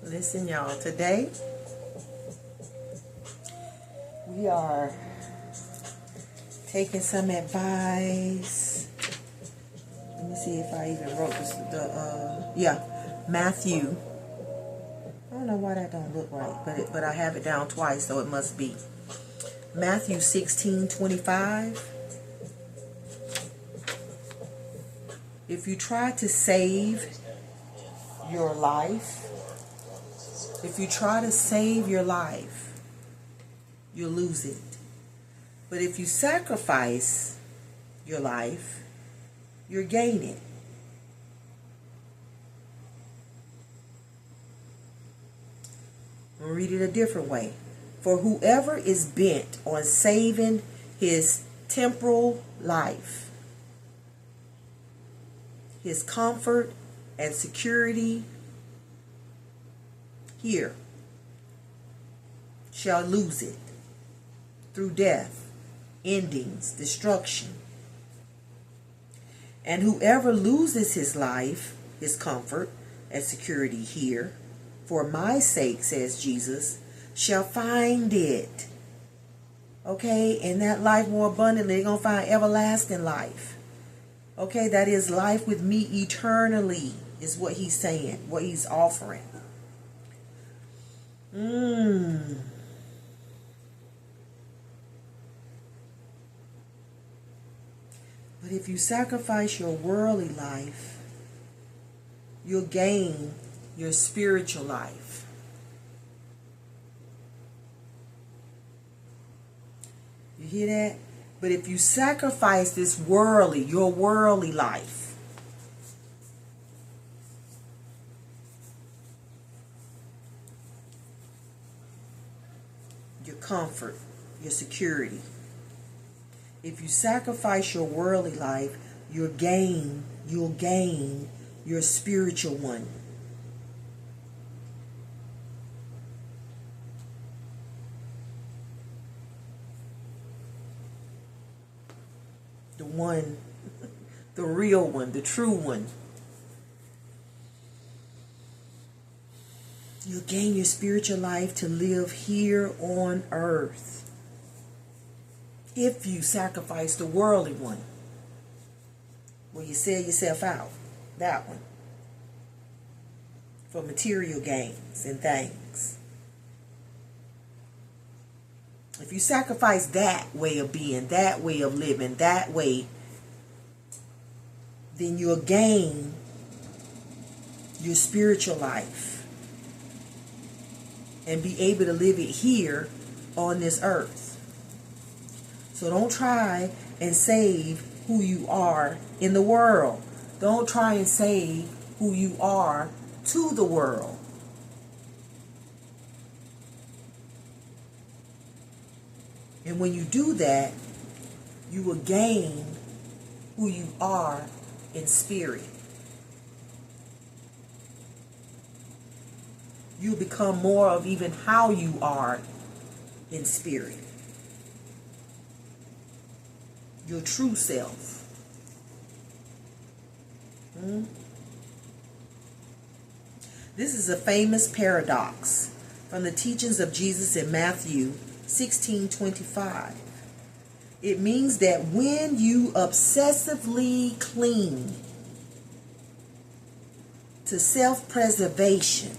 Listen, y'all, today we are taking some advice. Let me see if I even wrote this. Matthew. I don't know why that don't look right, but I have it down twice, so it must be Matthew 16:25. If you try to save your life, you'll lose it. But if you sacrifice your life, you'll gain it. I'll read it a different way. For whoever is bent on saving his temporal life, his comfort and security here, shall lose it through death, endings, destruction. And whoever loses his life, his comfort and security here, for my sake, says Jesus, shall find it. Okay, and that life more abundantly, they're going to find everlasting life. Okay, that is life with me eternally, is what he's saying, what he's offering. But if you sacrifice your worldly life, you'll gain your spiritual life. You hear that? But if you sacrifice your worldly life, your comfort, your security, if you sacrifice your worldly life, you'll gain your spiritual one. The one, the real one, the true one. You'll gain your spiritual life to live here on earth. If you sacrifice the worldly one, where you sell yourself out, that one, for material gains and things. If you sacrifice that way of being, that way of living, that way, then you'll gain your spiritual life and be able to live it here on this earth. So don't try and save who you are in the world. Don't try and save who you are to the world. And when you do that, you will gain who you are in spirit. You'll become more of even how you are in spirit. Your true self. This is a famous paradox from the teachings of Jesus in Matthew 16:25. It means that when you obsessively cling to self-preservation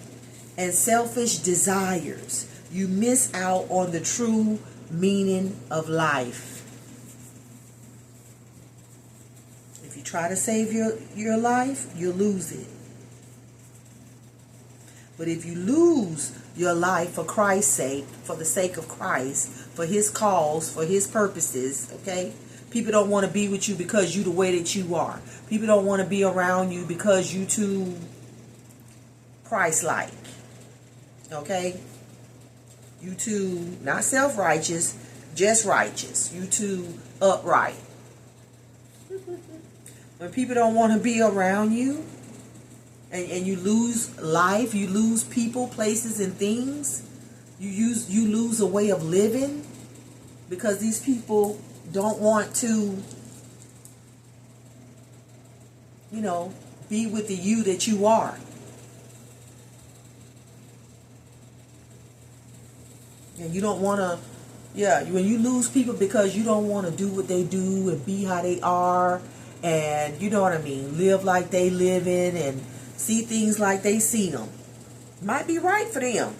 and selfish desires, you miss out on the true meaning of life. If you try to save your life, you'll lose it. But if you lose your life for Christ's sake, for the sake of Christ, for his cause, for his purposes, okay? People don't want to be with you because you the way that you are. People don't want to be around you because you too Christ-like, okay? You too, not self-righteous, just righteous. You too upright. When people don't want to be around you, and you lose life, you lose people, places, and things, you lose a way of living because these people don't want to, be with the you that you are. And you don't want to, when you lose people because you don't want to do what they do and be how they are, and you know what I mean, live like they live in and see things like they see them. Might be right for them.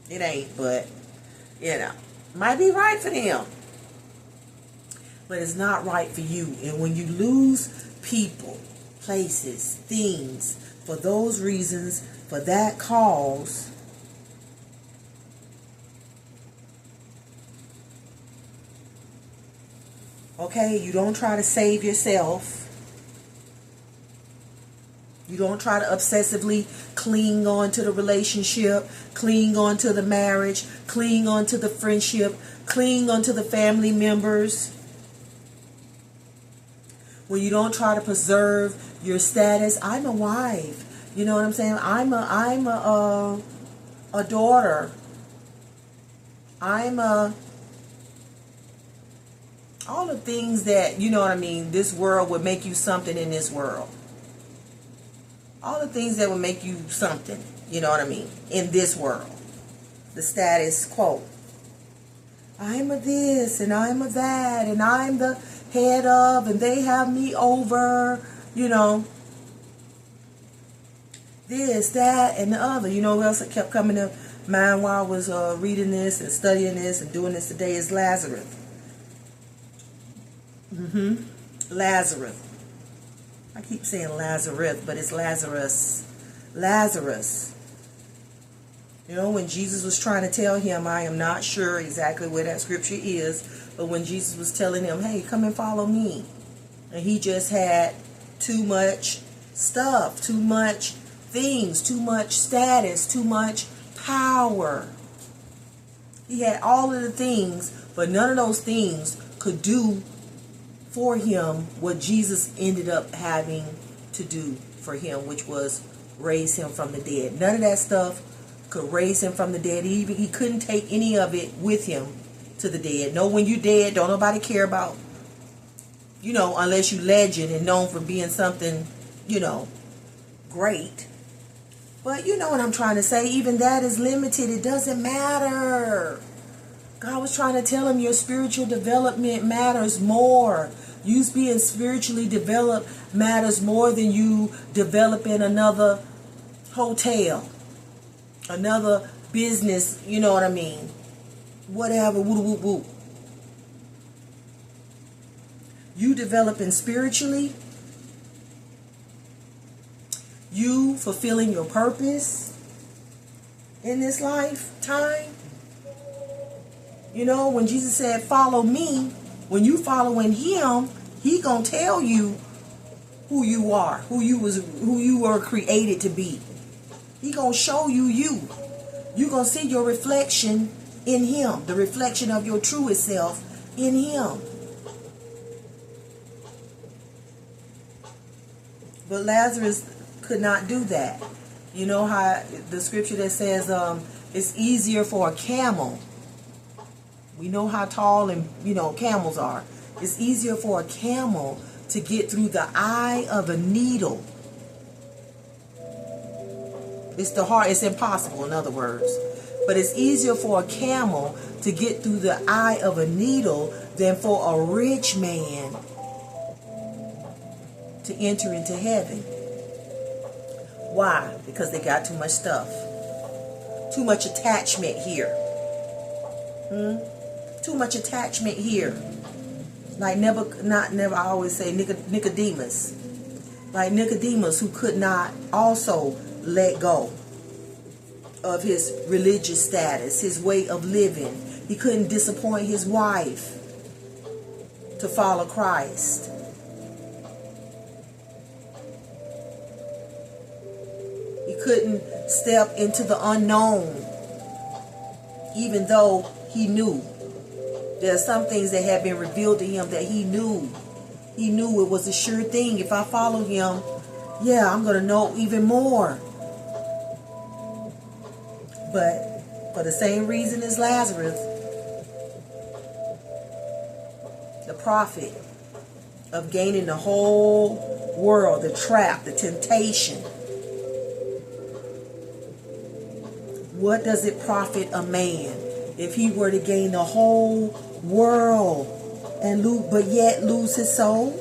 It ain't, but, might be right for them. But it's not right for you. And when you lose people, places, things, for those reasons, for that cause, okay, you don't try to save yourself. You don't try to obsessively cling on to the relationship, cling on to the marriage, cling on to the friendship, cling on to the family members. When you don't try to preserve your status, I'm a wife. You know what I'm saying? I'm a daughter. All the things that, you know what I mean, this world would make you something in this world. All the things that would make you something, you know what I mean, in this world. The status quo. I'm a this and I'm a that and I'm the head of and they have me over, this, that, and the other. You know what else that kept coming to mind while I was reading this and studying this and doing this today is Lazarus. Lazarus. I keep saying Lazarus, but it's Lazarus. Lazarus. When Jesus was trying to tell him, I am not sure exactly where that scripture is, but when Jesus was telling him, hey, come and follow me. And he just had too much stuff, too much things, too much status, too much power. He had all of the things, but none of those things could do for him what Jesus ended up having to do for him, which was raise him from the dead. None of that stuff could raise him from the dead. He couldn't take any of it with him to the dead. No, when you dead, don't nobody care about, unless you legend and known for being something, great. But you know what I'm trying to say, even that is limited. It doesn't matter. God was trying to tell him your spiritual development matters more. You being spiritually developed matters more than you developing another hotel, another business, you know what I mean? Whatever, woo woo woo. You developing spiritually, you fulfilling your purpose in this lifetime. When Jesus said, follow me, when you following him, he gonna tell you who you are, who you were created to be. He gonna show you you. You gonna see your reflection in him, the reflection of your truest self in him. But Lazarus could not do that. You know how the scripture that says it's easier for a camel. We know how tall and camels are. It's easier for a camel to get through the eye of a needle. It's impossible, in other words. But it's easier for a camel to get through the eye of a needle than for a rich man to enter into heaven. Why? Because they got too much stuff. Too much attachment here. Too much attachment here. Like I always say Nicodemus. Like Nicodemus, who could not also let go of his religious status, his way of living. He couldn't disappoint his wife to follow Christ. He couldn't step into the unknown, even though he knew. There are some things that had been revealed to him that he knew. He knew it was a sure thing. If I follow him, I'm going to know even more. But for the same reason as Lazarus, the prophet of gaining the whole world, the trap, the temptation, What does it profit a man if he were to gain the whole world and but yet lose his soul?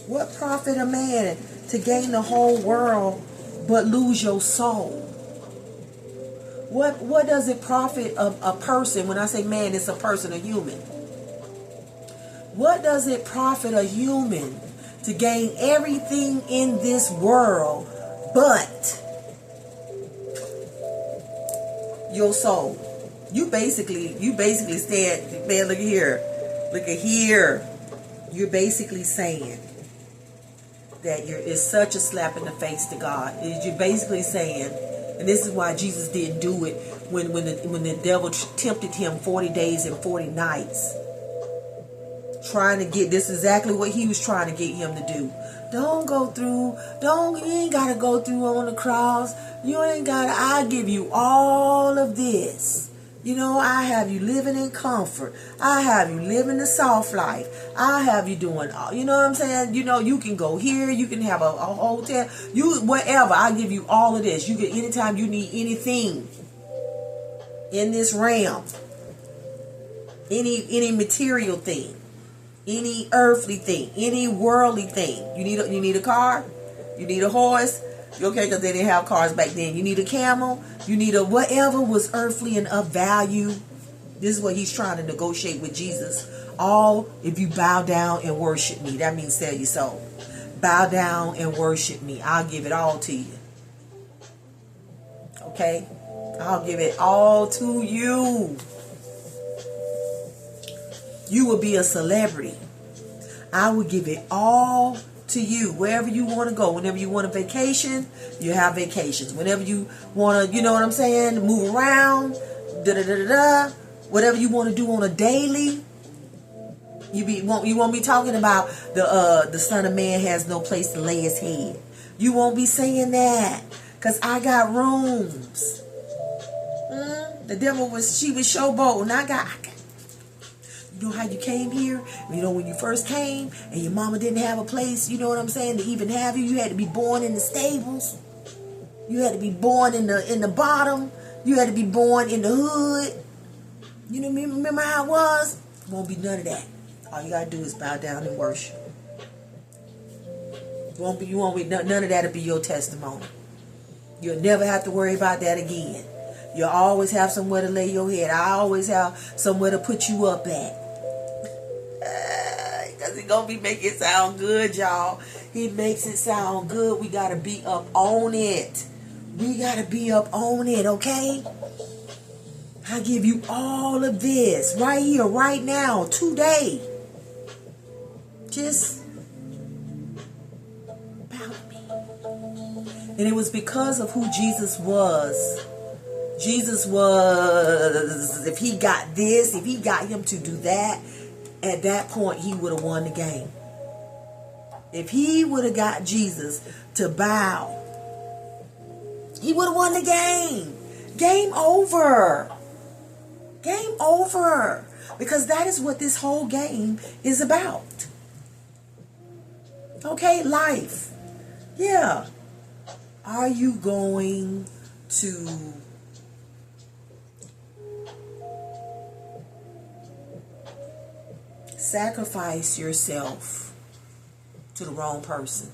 What profit a man to gain the whole world but lose your soul? What does it profit a person? When I say man, it's a person, a human. What does it profit a human to gain everything in this world but your soul? You basically stand, man, look at here. You're basically saying that it's such a slap in the face to God. You're basically saying, and this is why Jesus didn't do it when the devil tempted him 40 days and 40 nights. Trying to get, this is exactly what he was trying to get him to do. You ain't got to go through on the cross. You ain't got to, I give you all of this. You know, I have you living in comfort. I have you living the soft life. I have you doing, you know what I'm saying? You know, you can go here. You can have a hotel. Whatever. I give you all of this. You can, anytime you need anything in this realm, any material thing, any earthly thing, any worldly thing. You need a car. You need a horse. Okay, because they didn't have cars back then. You need a camel. You need a whatever was earthly and of value. This is what he's trying to negotiate with Jesus. All if you bow down and worship me. That means sell your soul. Bow down and worship me. I'll give it all to you. Okay? I'll give it all to you. You will be a celebrity. I will give it all to you. Wherever you want to go. Whenever you want a vacation, you have vacations. Whenever you want to, you know what I'm saying, move around, whatever you want to do on a daily. You won't be talking about the Son of Man has no place to lay his head. You won't be saying that. Because I got rooms. The devil was showboating. And I got you know how you came here? You know, when you first came and your mama didn't have a place, you know what I'm saying, to even have you. You had to be born in the stables. You had to be born in the bottom. You had to be born in the hood. You know, remember how it was? Won't be none of that. All you gotta do is bow down and worship. You won't be none of that'll be your testimony. You'll never have to worry about that again. You'll always have somewhere to lay your head. I always have somewhere to put you up at. Because it's going to be making it sound good, y'all. He makes it sound good. We got to be up on it. We got to be up on it, okay? I give you all of this right here, right now, today. Just about me. And it was because of who Jesus was. Jesus was, if he got this, if he got him to do that, at that point he would have won the game. If he would have got Jesus to bow, he would have won the game. Game over. Game over. Because that is what this whole game is about. Okay, life. Yeah. Are you going to sacrifice yourself to the wrong person?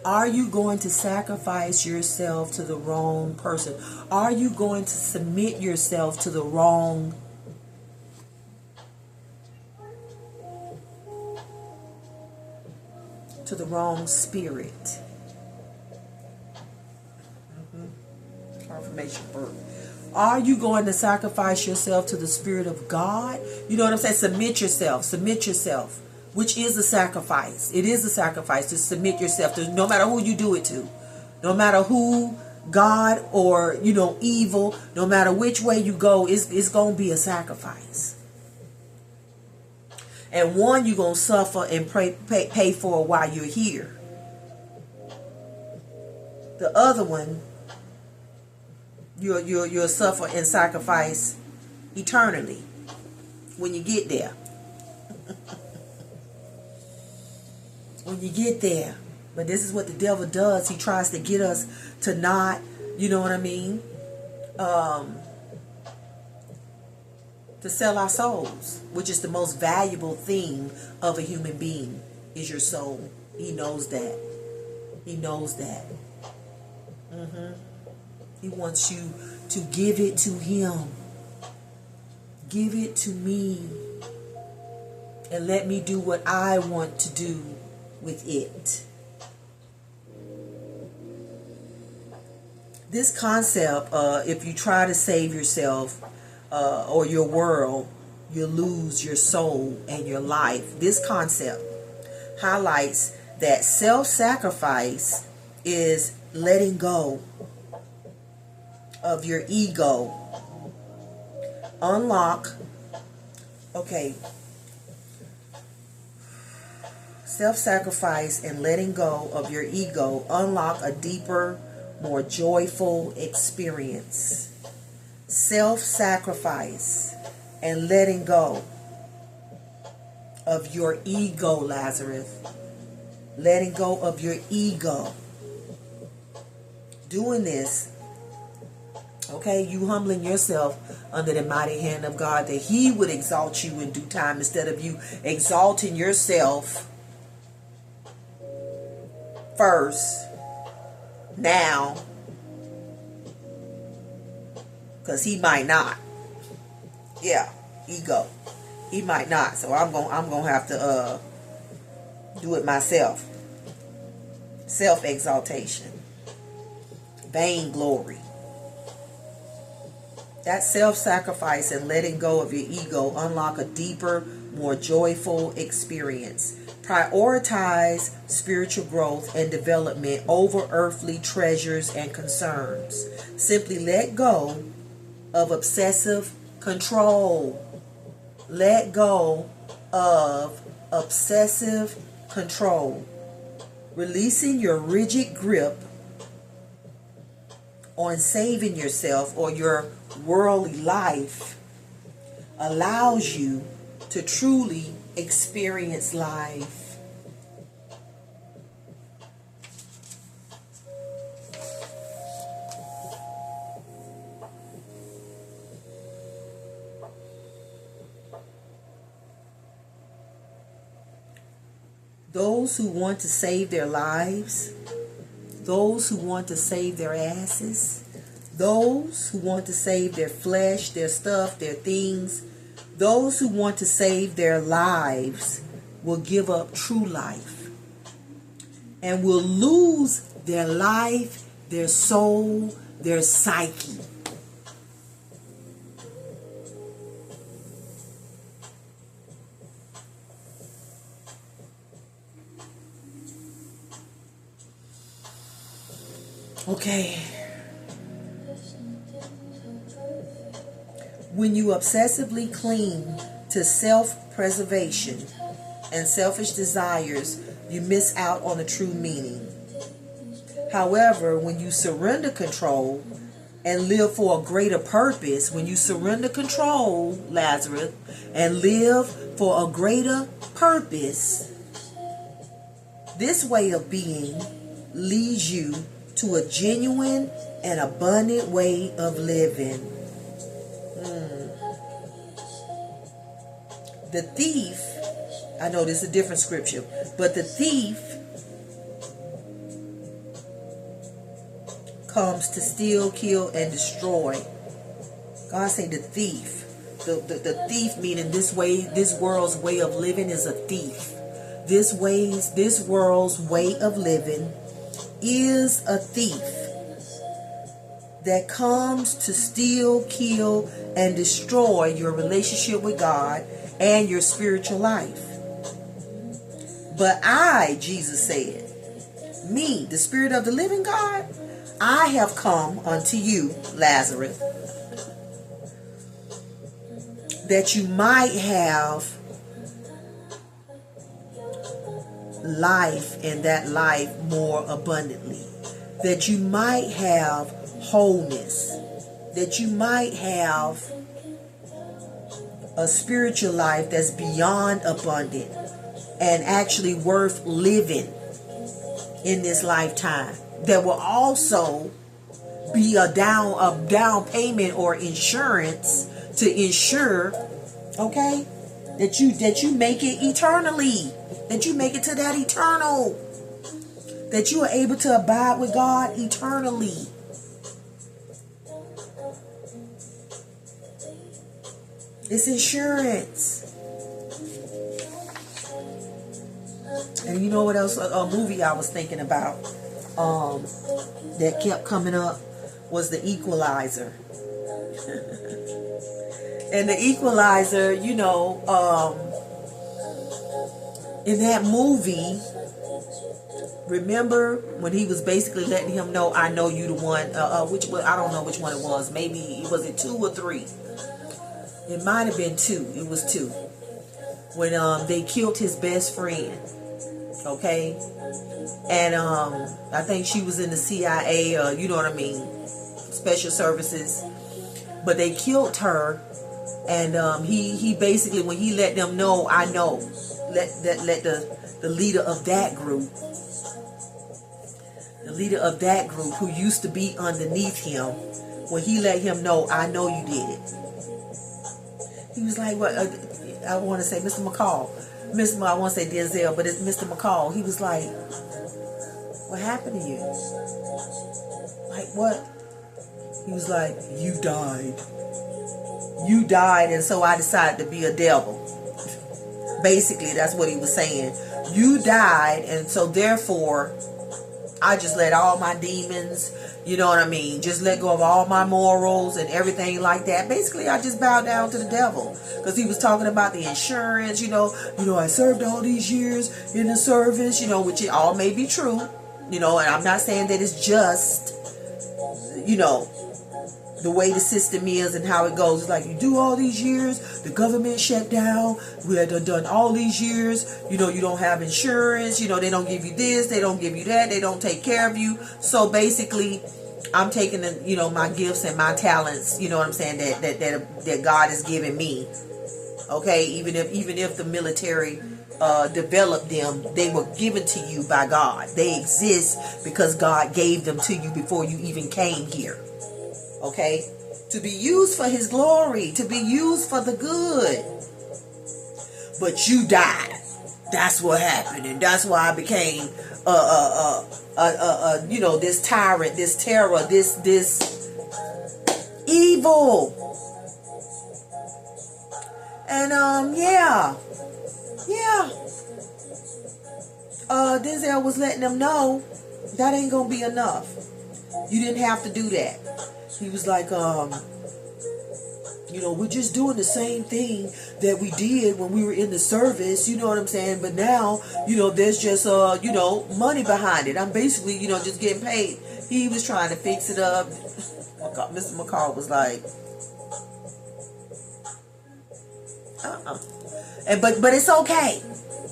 Are you going to sacrifice yourself to the wrong person? Are you going to submit yourself to the wrong spirit? Confirmation verb. Are you going to sacrifice yourself to the Spirit of God? You know what I'm saying? Submit yourself, which is a sacrifice. It is a sacrifice to submit yourself to, no matter who you do it to, no matter who, God or, you know, evil, no matter which way you go, it's going to be a sacrifice. And one you're going to suffer and pay for while you're here. The other one, You'll suffer and sacrifice eternally when you get there. when you get there. But this is what the devil does. He tries to get us to not, you know what I mean, to sell our souls, which is the most valuable thing of a human being, is your soul. He knows that. He knows that. He wants you to give it to him. Give it to me. And let me do what I want to do with it. This concept, if you try to save yourself or your world, you lose your soul and your life. This concept highlights that self-sacrifice is letting go of your ego. Self-sacrifice and letting go of your ego unlock a deeper, more joyful experience. Self-sacrifice and letting go of your ego, Lazarus. Letting go of your ego. Doing this, okay, you humbling yourself under the mighty hand of God, that he would exalt you in due time, instead of you exalting yourself first, now, because he might not. Yeah, ego. He might not. So I'm gonna have to do it myself. Self-exaltation. Vainglory. That self-sacrifice and letting go of your ego unlock a deeper, more joyful experience. Prioritize spiritual growth and development over earthly treasures and concerns. Simply let go of obsessive control. Let go of obsessive control. Releasing your rigid grip on saving yourself or your worldly life allows you to truly experience life. Those who want to save their lives, those who want to save their asses, those who want to save their flesh, their stuff, their things, those who want to save their lives will give up true life and will lose their life, their soul, their psyche. Okay. When you obsessively cling to self-preservation and selfish desires, you miss out on the true meaning. However, when you surrender control and live for a greater purpose, when you surrender control, Lazarus, and live for a greater purpose, this way of being leads you to a genuine and abundant way of living. The thief, I know this is a different scripture, but the thief comes to steal, kill, and destroy. God say the thief. The thief meaning this world's way of living is a thief. This world's way of living is a thief that comes to steal, kill, and destroy your relationship with God and your spiritual life. But I, Jesus said, me, the Spirit of the living God, I have come unto you, Lazarus, that you might have life, and that life more abundantly. That you might have wholeness. That you might have a spiritual life that's beyond abundant. and actually worth living in this lifetime. That will also be a down payment or insurance to ensure, okay, that you make it eternally, that you make it to that eternal, that you are able to abide with God eternally. It's insurance. And you know what else? A movie I was thinking about that kept coming up was The Equalizer. And The Equalizer, you know, in that movie, remember when he was basically letting him know, I know you the one, I don't know which one it was. Maybe, was it 2 or 3? It might have been 2. It was 2. When they killed his best friend. Okay? And I think she was in the CIA, you know what I mean, special services. But they killed her. And he basically, when he let them know, I know, let the leader of that group, who used to be underneath him, when he let him know, I know you did it. He was like, what? I want to say Mr. McCall. I want to say Denzel, but it's Mr. McCall. He was like, what happened to you? Like, what? He was like, you died. You died, and so I decided to be a devil. Basically, that's what he was saying. You died, and so therefore, I just let all my demons, you know what I mean, just let go of all my morals and everything like that. Basically, I just bowed down to the devil. Because he was talking about the insurance, you know, I served all these years in the service, you know, which it all may be true, you know, and I'm not saying that it's just, you know, the way the system is and how it goes. It's like, you do all these years, the government shut down, we had done all these years, you know, you don't have insurance, you know, they don't give you this, they don't give you that, they don't take care of you. So basically, I'm taking the, you know, my gifts and my talents, you know what I'm saying, that God has given me. Okay, even if the military developed them, they were given to you by God. They exist because God gave them to you before you even came here. Okay, to be used for His glory, to be used for the good. But you died. That's what happened, and that's why I became you know, this tyrant, this terror, this evil. And yeah. Denzel was letting them know that ain't gonna be enough. You didn't have to do that. He was like, you know, we're just doing the same thing that we did when we were in the service, you know what I'm saying? But now, you know, there's just, you know, money behind it. I'm basically, you know, just getting paid. He was trying to fix it up. Mr. McCall was like, But it's okay.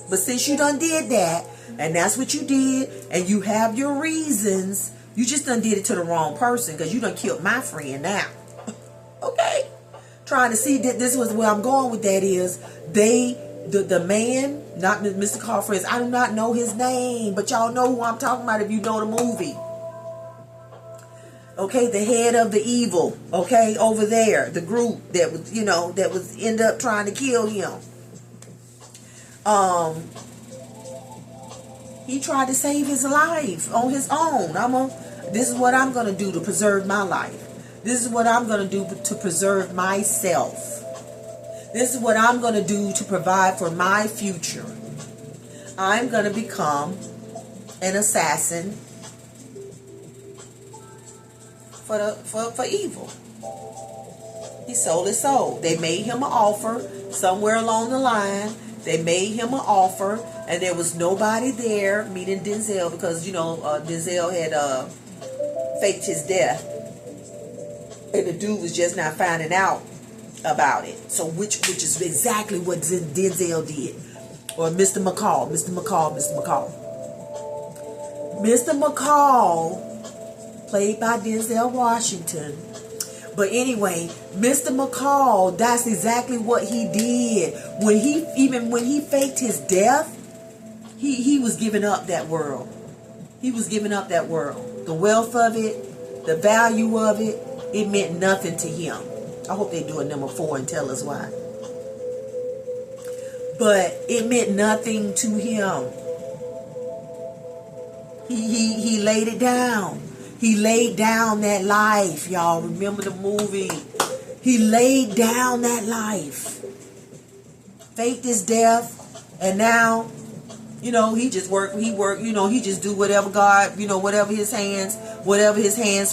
But since you done did that, and that's what you did, and you have your reasons, you just done did it to the wrong person, because you done killed my friend now. Okay? Trying to see that this was where I'm going with that is, the man, not Mr. Carfriends, I do not know his name, but y'all know who I'm talking about if you know the movie. Okay, the head of the evil, okay, over there, the group that was, you know, that was end up trying to kill him. He tried to save his life on his own. This is what I'm going to do to preserve my life. This is what I'm going to do to preserve myself. This is what I'm going to do to provide for my future. I'm going to become an assassin for evil. He sold his soul. They made him an offer somewhere along the line. They made him an offer, and there was nobody there, meaning Denzel, because, you know, Denzel had faked his death, and the dude was just not finding out about it. So which is exactly what Denzel did, or Mr. McCall. Mr. McCall, played by Denzel Washington. But anyway, Mr. McCall, that's exactly what he did. When he faked his death, He was giving up that world. He was giving up that world. The wealth of it, the value of it, it meant nothing to him. I hope they do a number 4 and tell us why. But it meant nothing to him. He laid it down. He laid down that life. Y'all remember the movie? He laid down that life. Faked his death. And now, you know, he just work, you know, he just do whatever God, you know, whatever his hands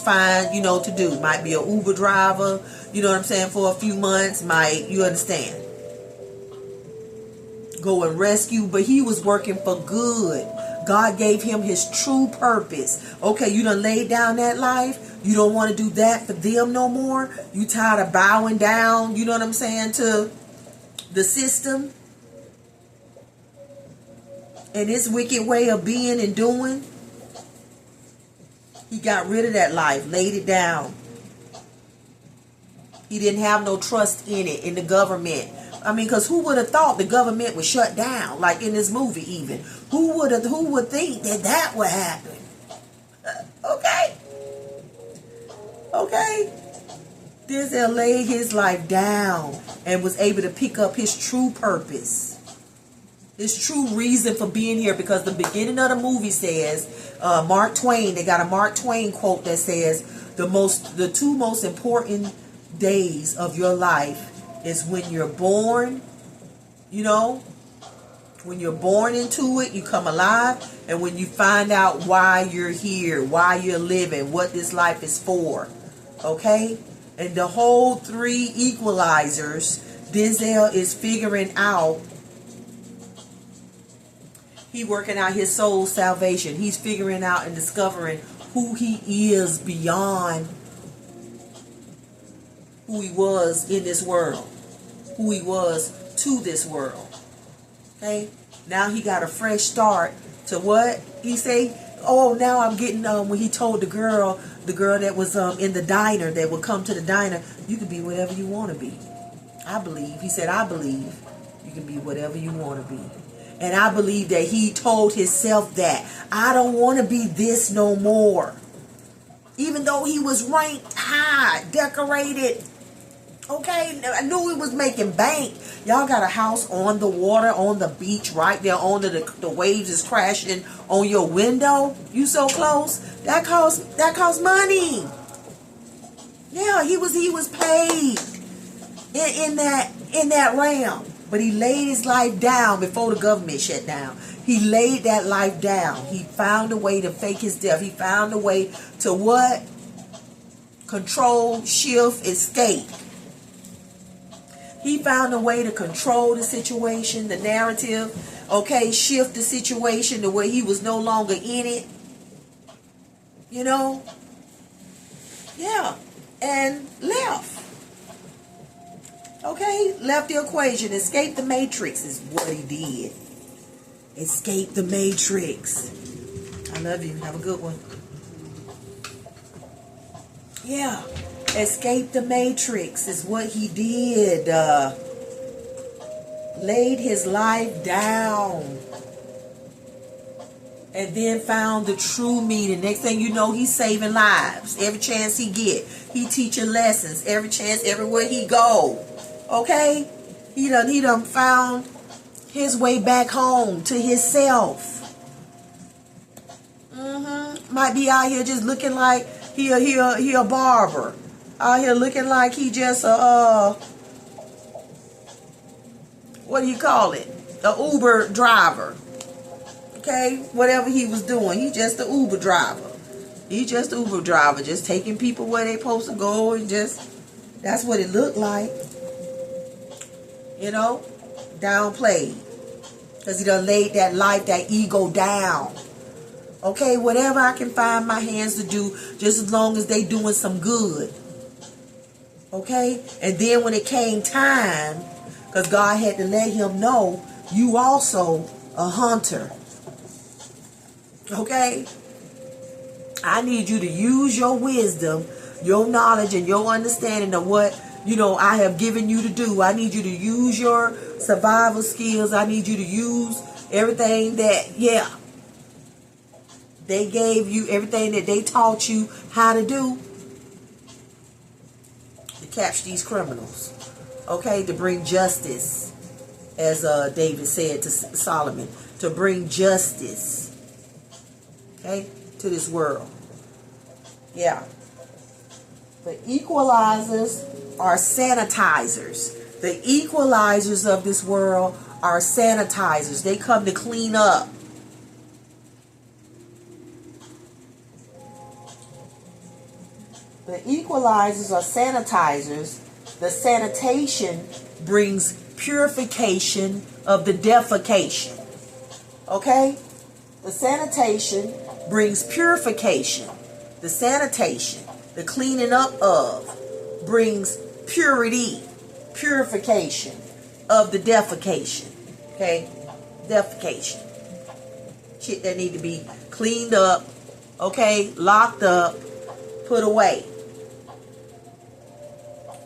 find, you know, to do. Might be an Uber driver, you know what I'm saying, for a few months. Might, you understand, go and rescue, but he was working for good. God gave him his true purpose. Okay, you done laid down that life. You don't want to do that for them no more. You tired of bowing down, you know what I'm saying, to the system and its wicked way of being and doing. He got rid of that life, laid it down. He didn't have no trust in it, in the government. I mean, because who would have thought the government would shut down, like in this movie even? Who would think that would happen? Okay. Denzel laid his life down and was able to pick up his true purpose. His true reason for being here, because the beginning of the movie says, Mark Twain, they got a Mark Twain quote that says, the two most important days of your life is when you're born, you know, when you're born into it, you come alive, and when you find out why you're here, why you're living, what this life is for. Okay? And the whole 3 equalizers, Denzel is figuring out. He working out his soul's salvation. He's figuring out and discovering who he is beyond who he was in this world, who he was to this world. Okay, now he got a fresh start to what he say. Oh, now I'm getting when he told the girl that was in the diner, that would come to the diner, you can be whatever you want to be. I believe, he said, I believe you can be whatever you want to be. And I believe that he told himself that I don't want to be this no more. Even though he was ranked high, decorated. Okay, I knew he was making bank. Y'all got a house on the water, on the beach, right there on the waves is crashing on your window. You so close. That costs money. Yeah, he was paid in that realm. But he laid his life down before the government shut down. He laid that life down. He found a way to fake his death. He found a way to what? Control, shift, escape. He found a way to control the situation, the narrative, okay, shift the situation to where he was no longer in it. You know? Yeah. And left. Okay? Left the equation. Escape the matrix is what he did. Escape the matrix. I love you. Have a good one. Yeah. Escape the matrix is what he did. Laid his life down. And then found the true meaning. Next thing you know, he's saving lives. Every chance he get. He teaching lessons. Every chance, everywhere he go. Okay? He done found his way back home to himself. Might be out here just looking like he a barber. Out here looking like he just what do you call it? A Uber driver. Okay? Whatever he was doing. He just a Uber driver. He just an Uber driver. Just taking people where they supposed to go, and just, that's what it looked like. You know? Downplayed. Because he done laid that life, that ego down. Okay? Whatever I can find my hands to do, just as long as they doing some good. Okay? And then when it came time, because God had to let him know, you also a hunter. Okay? I need you to use your wisdom, your knowledge, and your understanding of what, you know, I have given you to do. I need you to use your survival skills. I need you to use everything that, yeah, they gave you, everything that they taught you how to do to catch these criminals. Okay, to bring justice, as David said to Solomon, to bring justice, okay, to this world. Yeah. The equalizers are sanitizers. The equalizers of this world are sanitizers. They come to clean up. The equalizers are sanitizers. The sanitation brings purification of the defecation. Okay? The sanitation brings purification. The sanitation, the cleaning up of, brings purity, purification of the defecation. Okay? Defecation. Shit that need to be cleaned up, okay, locked up, put away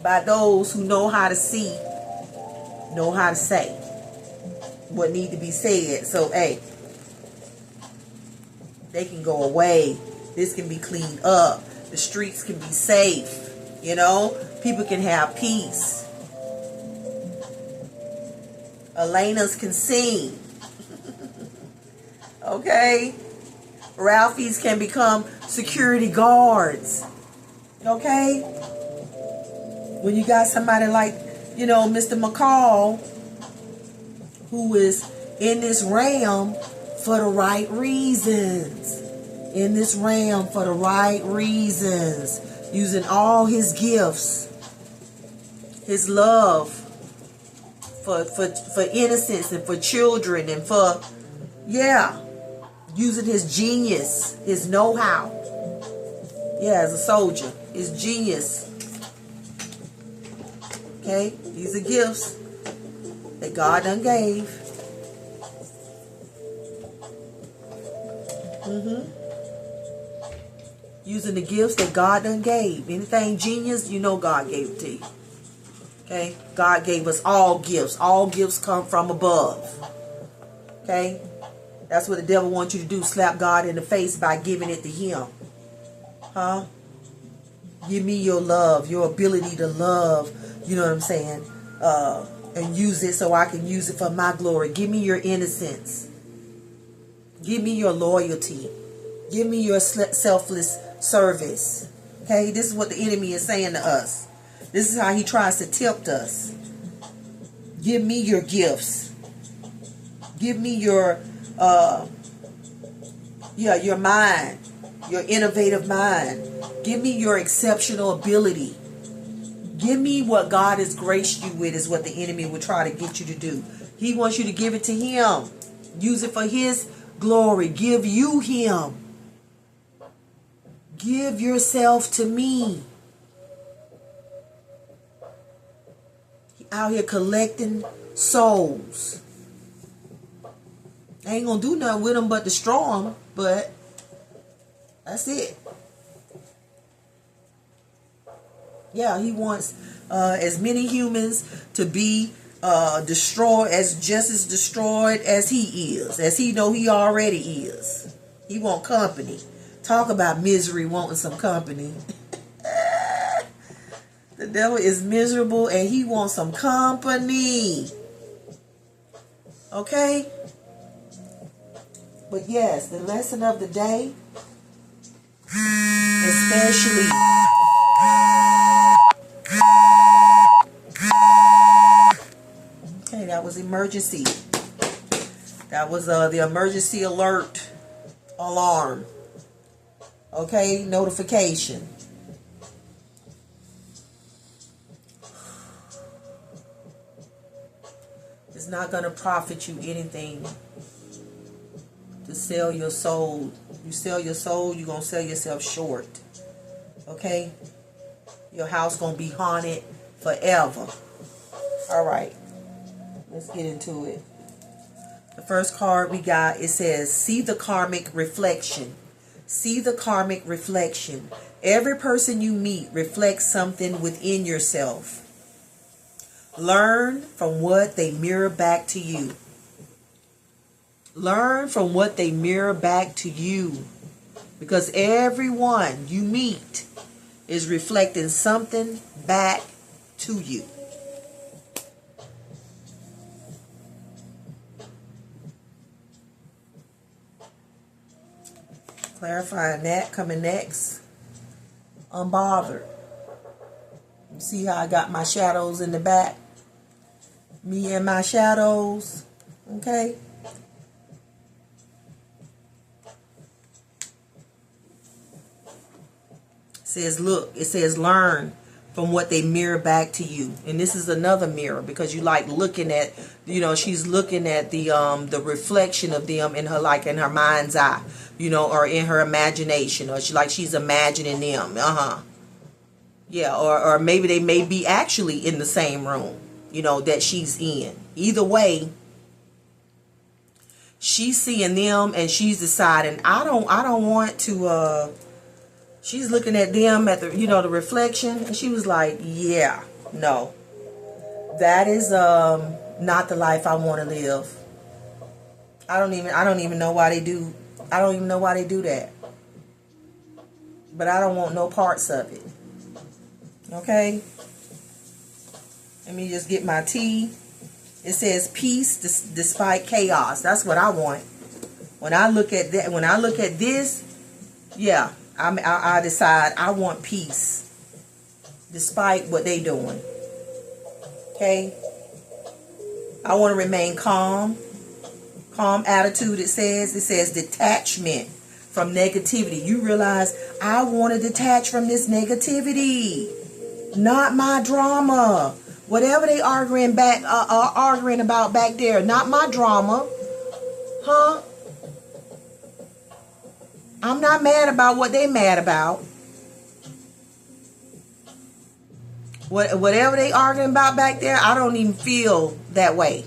by those who know how to see, know how to say what need to be said. So, hey, they can go away. This can be cleaned up. The streets can be safe. You know, people can have peace. Elena's can sing. Okay? Ralphie's can become security guards. Okay? When you got somebody like, you know, Mr. McCall, who is in this realm for the right reasons. In this realm for the right reasons. Using all his gifts. His love for innocence and for children and for, yeah, using his genius, his know-how. Yeah, as a soldier, his genius. Okay, these are gifts that God done gave. Using the gifts that God done gave. Anything genius, you know God gave it to you. Okay, God gave us all gifts. All gifts come from above. Okay, that's what the devil wants you to do. Slap God in the face by giving it to him. Huh? Give me your love, your ability to love. You know what I'm saying? And use it so I can use it for my glory. Give me your innocence. Give me your loyalty. Give me your selfless service. Okay? This is what the enemy is saying to us. This is how he tries to tempt us. Give me your gifts. Give me your mind. Your innovative mind. Give me your exceptional ability. Give me what God has graced you with is what the enemy will try to get you to do. He wants you to give it to him. Use it for his glory. Give you him. Give yourself to me. Out here collecting souls. I ain't gonna do nothing with them but destroy them, but that's it. Yeah, he wants as many humans to be destroyed, just as destroyed as he is, as he know he already is. He want company. Talk about misery wanting some company. The devil is miserable and he wants some company. Okay? But yes, the lesson of the day, especially okay, that was emergency. That was the emergency alert alarm. Okay, notification. It's not going to profit you anything to sell your soul. You sell your soul, you're going to sell yourself short. Okay? Your house going to be haunted forever. All right. Let's get into it. The first card we got, it says, see the karmic reflection. See the karmic reflection. Every person you meet reflects something within yourself. Learn from what they mirror back to you. Learn from what they mirror back to you. Because everyone you meet is reflecting something back to you. Clarifying that, coming next. Unbothered. You see how I got my shadows in the back? Me and my shadows. Okay? It says, look, it says learn from what they mirror back to you. And this is another mirror, because you like looking at, you know, she's looking at the reflection of them in her, like in her mind's eye, you know, or in her imagination, or she's imagining them. Yeah, or maybe they may be actually in the same room, you know, that she's in. Either way, she's seeing them and she's deciding, I don't want to, she's looking at them at the, you know, the reflection, and she was like, yeah, no, that is not the life I want to live. I don't even know why they do. I don't even know why they do that. But I don't want no parts of it. Okay. Let me just get my tea. It says peace despite chaos. That's what I want. When I look at that, when I look at this, yeah, I decide I want peace despite what they doing. Okay. I want to remain calm. Calm attitude, it says detachment from negativity. You realize I want to detach from this negativity. Not my drama. Whatever they arguing about back there, not my drama. Huh? I'm not mad about what they mad about. Whatever they arguing about back there, I don't even feel that way.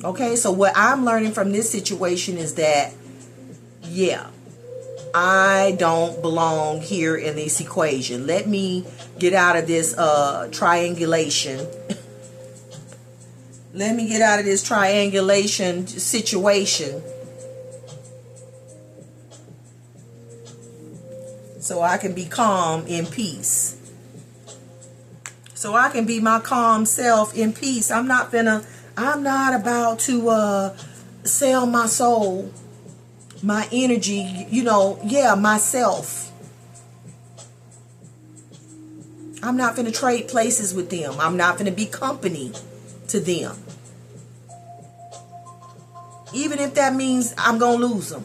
Okay, so what I'm learning from this situation is that, yeah, I don't belong here in this equation. Let me get out of this triangulation. Let me get out of this triangulation situation, so I can be calm in peace. So I can be my calm self in peace. I'm not about to sell my soul, my energy, you know, yeah, myself. I'm not going to trade places with them. I'm not going to be company to them. Even if that means I'm going to lose them.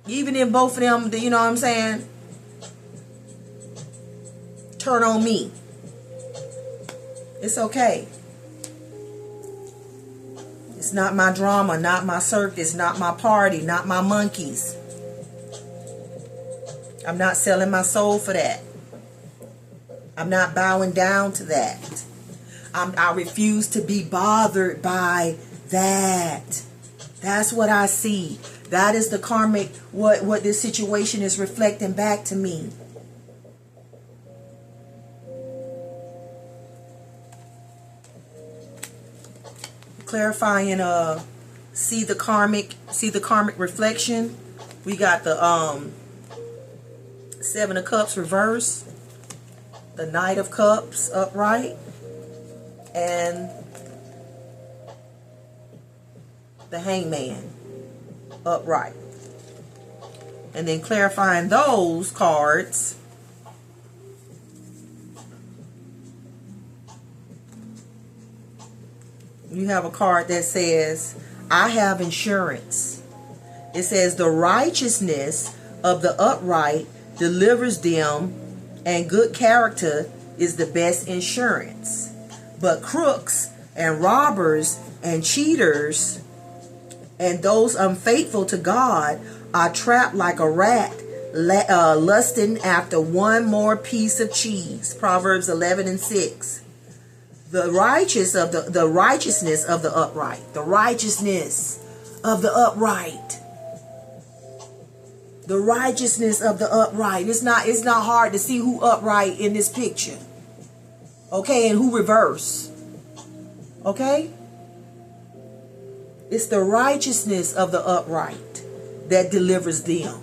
Even if both of them, you know what I'm saying, turn on me. It's okay. It's not my drama, not my circus, not my party, not my monkeys. I'm not selling my soul for that. I'm not bowing down to that. I refuse to be bothered by that. That's what I see. That is the karmic, what this situation is reflecting back to me. Clarifying, see the karmic reflection. We got the Seven of Cups reverse, the Knight of Cups upright, and the Hangman upright. And then clarifying those cards, you have a card that says, I have insurance. It says, the righteousness of the upright delivers them, and good character is the best insurance. But crooks and robbers and cheaters and those unfaithful to God are trapped like a rat, lusting after one more piece of cheese. Proverbs 11:6. The righteousness of the upright. The righteousness of the upright. The righteousness of the upright. It's not hard to see who upright in this picture. Okay, and who reverse. Okay? It's the righteousness of the upright that delivers them.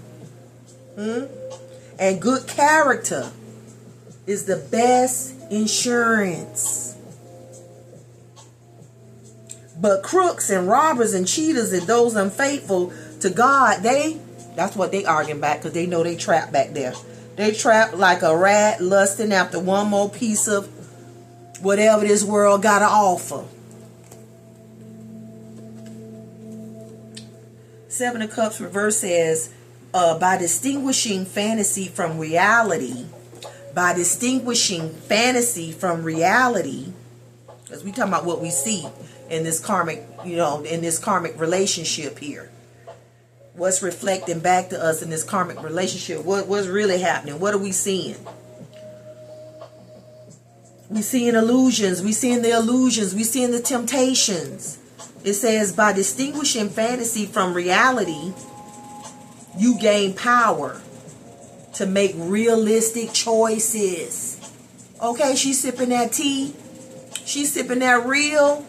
And good character is the best insurance. But crooks and robbers and cheaters and those unfaithful to God, that's what they arguing back, because they know they trapped back there. They trapped like a rat lusting after one more piece of whatever this world got to offer. Seven of Cups reverse says, by distinguishing fantasy from reality, because we talking about what we see in this karmic, in this karmic relationship here. What's reflecting back to us in this karmic relationship? What's really happening? What are we seeing? We seeing illusions. We seeing the illusions. We seeing the temptations. It says, by distinguishing fantasy from reality, you gain power to make realistic choices. Okay, she's sipping that tea. She's sipping that real.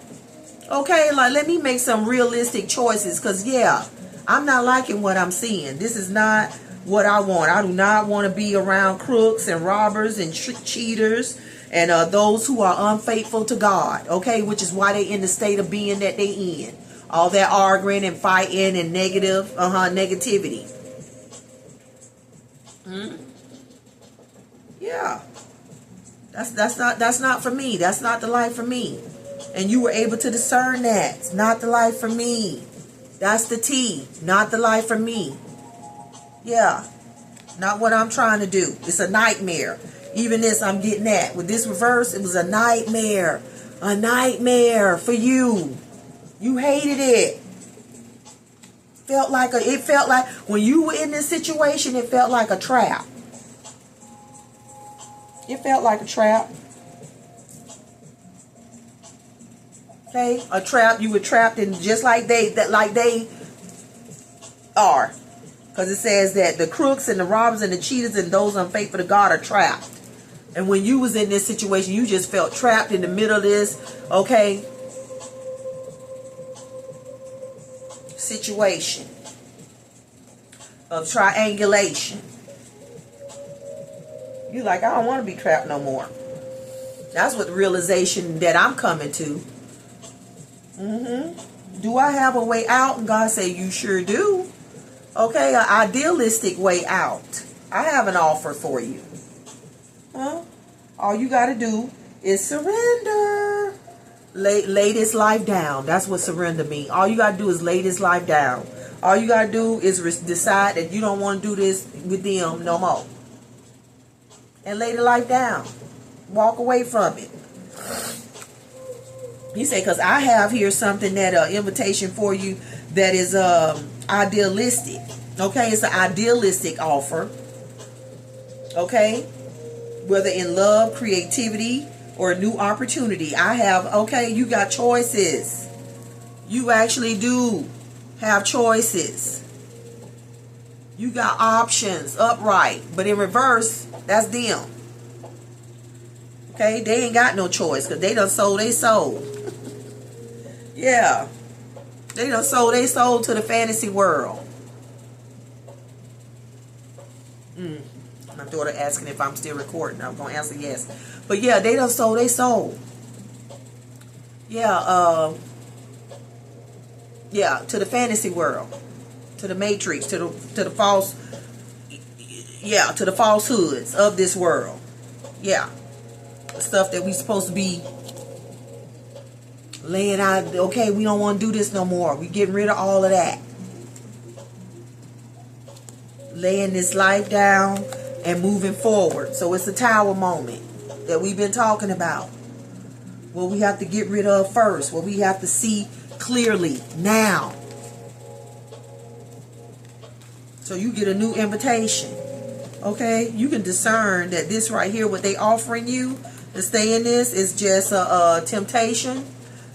Okay, like, let me make some realistic choices. Because, yeah, I'm not liking what I'm seeing. This is not what I want. I do not want to be around crooks and robbers and cheaters and those who are unfaithful to God. Okay, which is why they in the state of being that they in. All that arguing and fighting and negativity. Yeah. That's not for me. That's not the life for me. And you were able to discern that. It's not the life for me. That's the T. Not the life for me. Yeah. Not what I'm trying to do. It's a nightmare. Even this, I'm getting that. With this reverse, it was a nightmare. A nightmare for you. You hated it. It felt like when you were in this situation, it felt like a trap. It felt like a trap. Okay, a trap. You were trapped in, just like they are, because it says that the crooks and the robbers and the cheaters and those unfaithful to God are trapped. And when you was in this situation, you just felt trapped in the middle of this, okay, situation of triangulation. You like, I don't want to be trapped no more. That's what the realization that I'm coming to. Do I have a way out? And God say, you sure do. Okay, an idealistic way out. I have an offer for you. All you got to do is surrender. Lay this life down. That's what surrender means. All you got to do is lay this life down. All you got to do is decide that you don't want to do this with them no more. And lay the life down. Walk away from it. You say, because I have here something that invitation for you that is idealistic. Okay, it's an idealistic offer. Okay, whether in love, creativity, or a new opportunity. I have, okay, you got choices. You actually do have choices. You got options upright, but in reverse, that's them. Okay, they ain't got no choice because they done sold their soul. Yeah, they done sold their soul to the fantasy world. My daughter asking if I'm still recording. I'm going to answer yes. But yeah, they done sold their soul. Yeah, to the fantasy world. To the matrix. To the false. Yeah, to the falsehoods of this world. Yeah. The stuff that we supposed to be laying out. Okay, we don't want to do this no more. We getting rid of all of that. Laying this life down and moving forward. So it's a tower moment that we've been talking about. What we have to get rid of first. What we have to see clearly now. So you get a new invitation. Okay? You can discern that this right here, what they offering you to stay in this, is just a temptation.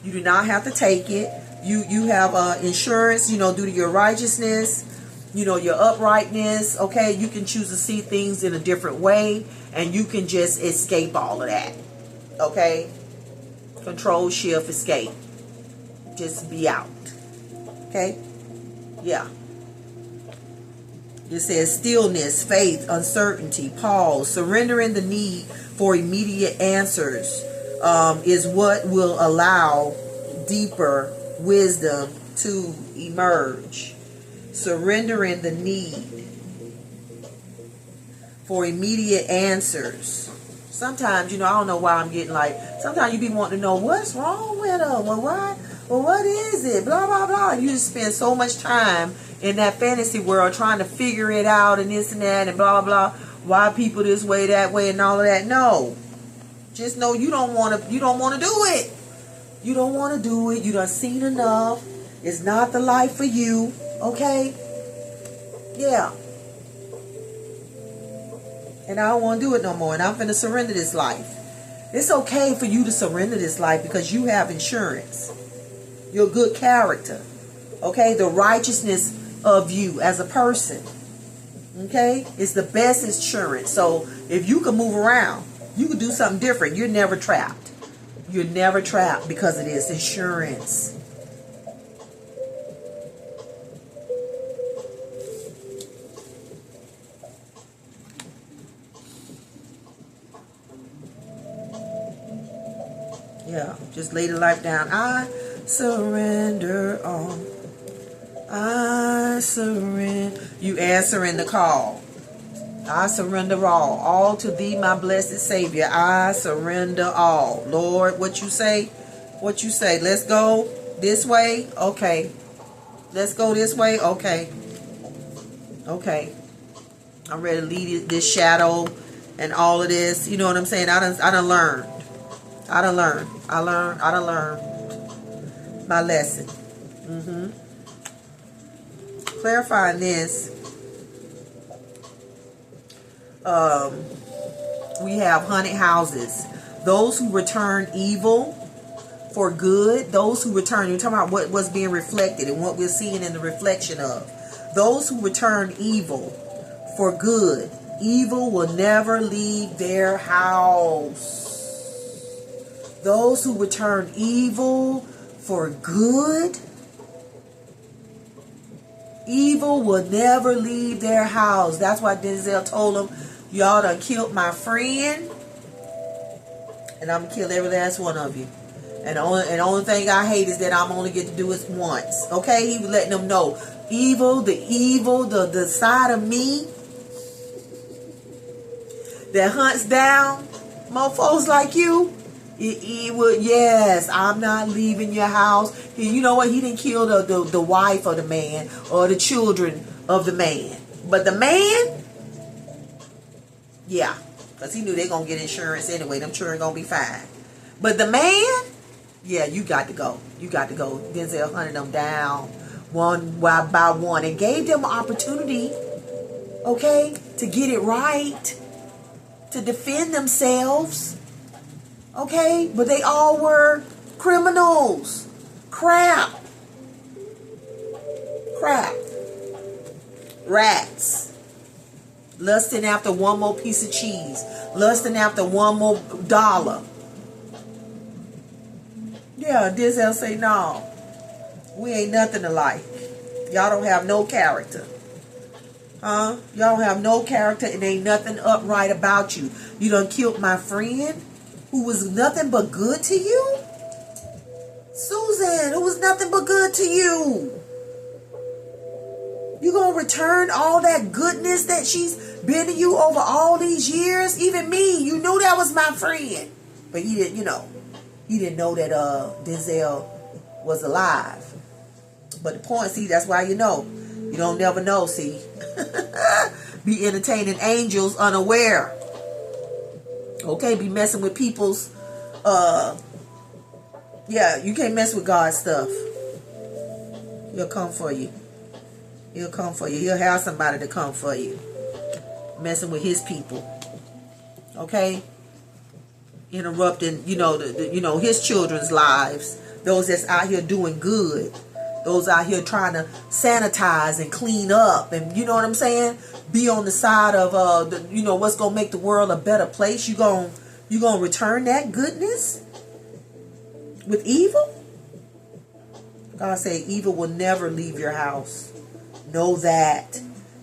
You do not have to take it. You have insurance, due to your righteousness, your uprightness. Okay? You can choose to see things in a different way, and you can just escape all of that. Okay? Control, shift, escape. Just be out. Okay? Yeah. It says stillness, faith, uncertainty, pause, surrendering the need for immediate answers is what will allow deeper wisdom to emerge. Surrendering the need for immediate answers. Sometimes, I don't know why I'm getting sometimes you be wanting to know what's wrong with her. Well, why? Well, what is it? Blah, blah, blah. You just spend so much time in that fantasy world trying to figure it out and this and that and blah, blah, blah. Why people this way, that way, and all of that. No. Just know you don't want to do it. You don't want to do it. You done seen enough. It's not the life for you. Okay? Yeah. And I don't want to do it no more. And I'm finna surrender this life. It's okay for you to surrender this life because you have insurance. Your good character. Okay? The righteousness of you as a person. Okay? It's the best insurance. So if you can move around, you can do something different. You're never trapped. You're never trapped because of this insurance. Yeah, just lay the life down. I surrender all. I surrender. You answering the call. I surrender all to thee, my blessed Savior. I surrender all. Lord, what you say? What you say? Let's go this way? Okay. Let's go this way? Okay. Okay. I'm ready to lead this shadow and all of this. You know what I'm saying? I done learned. I done learned my lesson. Clarifying this. We have haunted houses. Those who return evil for good. Those who return. You're talking about what's being reflected and what we're seeing in the reflection of. Those who return evil for good. Evil will never leave their house. Those who return evil for good. Evil will never leave their house. That's why Denzel told them, y'all done killed my friend, and I'm going to kill every last one of you. And the only thing I hate is that I'm only get to do it once. Okay? He was letting them know. The side of me that hunts down mofos like you. Yes, I'm not leaving your house. You know what? He didn't kill the wife of the man or the children of the man. But the man, yeah, because he knew they're going to get insurance anyway. Them children going to be fine. But the man, yeah, you got to go. You got to go. Denzel hunted them down one by one and gave them an opportunity, okay, to get it right, to defend themselves. Okay, but they all were criminals. Crap. Rats. Lusting after one more piece of cheese. Lusting after one more dollar. Yeah, Denzel say, no. We ain't nothing alike. Y'all don't have no character. Huh? Y'all don't have no character and ain't nothing upright about you. You done killed my friend who was nothing but good to you? Susan, who was nothing but good to you? You gonna return all that goodness that she's been to you over all these years? Even me, you knew that was my friend. But he didn't, he didn't know that Denzel was alive. But the point, see, that's why you know. You don't never know, see. Be entertaining angels unaware. Okay, be messing with people's, yeah, you can't mess with God's stuff. He'll come for you. He'll come for you. He'll have somebody to come for you. Messing with his people. Okay? Interrupting, his children's lives. Those that's out here doing good. Those out here trying to sanitize and clean up. And you know what I'm saying? Be on the side of, what's going to make the world a better place. You gonna return that goodness with evil? God said evil will never leave your house. Know that.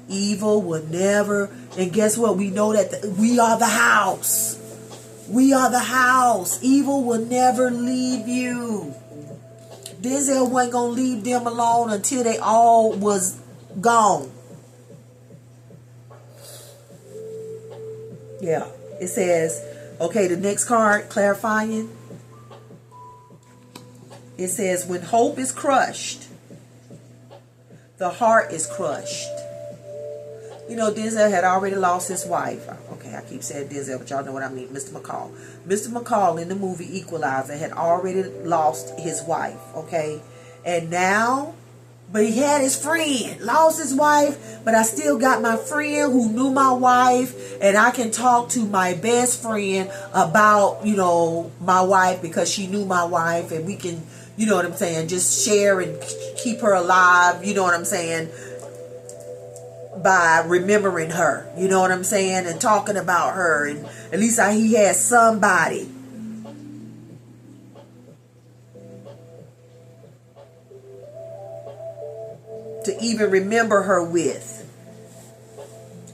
Evil will never. And guess what? We know that we are the house. We are the house. Evil will never leave you. Denzel wasn't going to leave them alone until they all was gone. Yeah. It says, okay, the next card, clarifying. It says, when hope is crushed, the heart is crushed. You know, Denzel had already lost his wife. Okay, I keep saying Denzel, but y'all know what I mean. Mr. McCall. Mr. McCall in the movie Equalizer had already lost his wife. Okay. And now, but he had his friend. Lost his wife, but I still got my friend who knew my wife. And I can talk to my best friend about, you know, my wife because she knew my wife. And we can, you know what I'm saying, just share and keep her alive. You know what I'm saying? By remembering her, you know what I'm saying, and talking about her, and at least he had somebody. To even remember her with.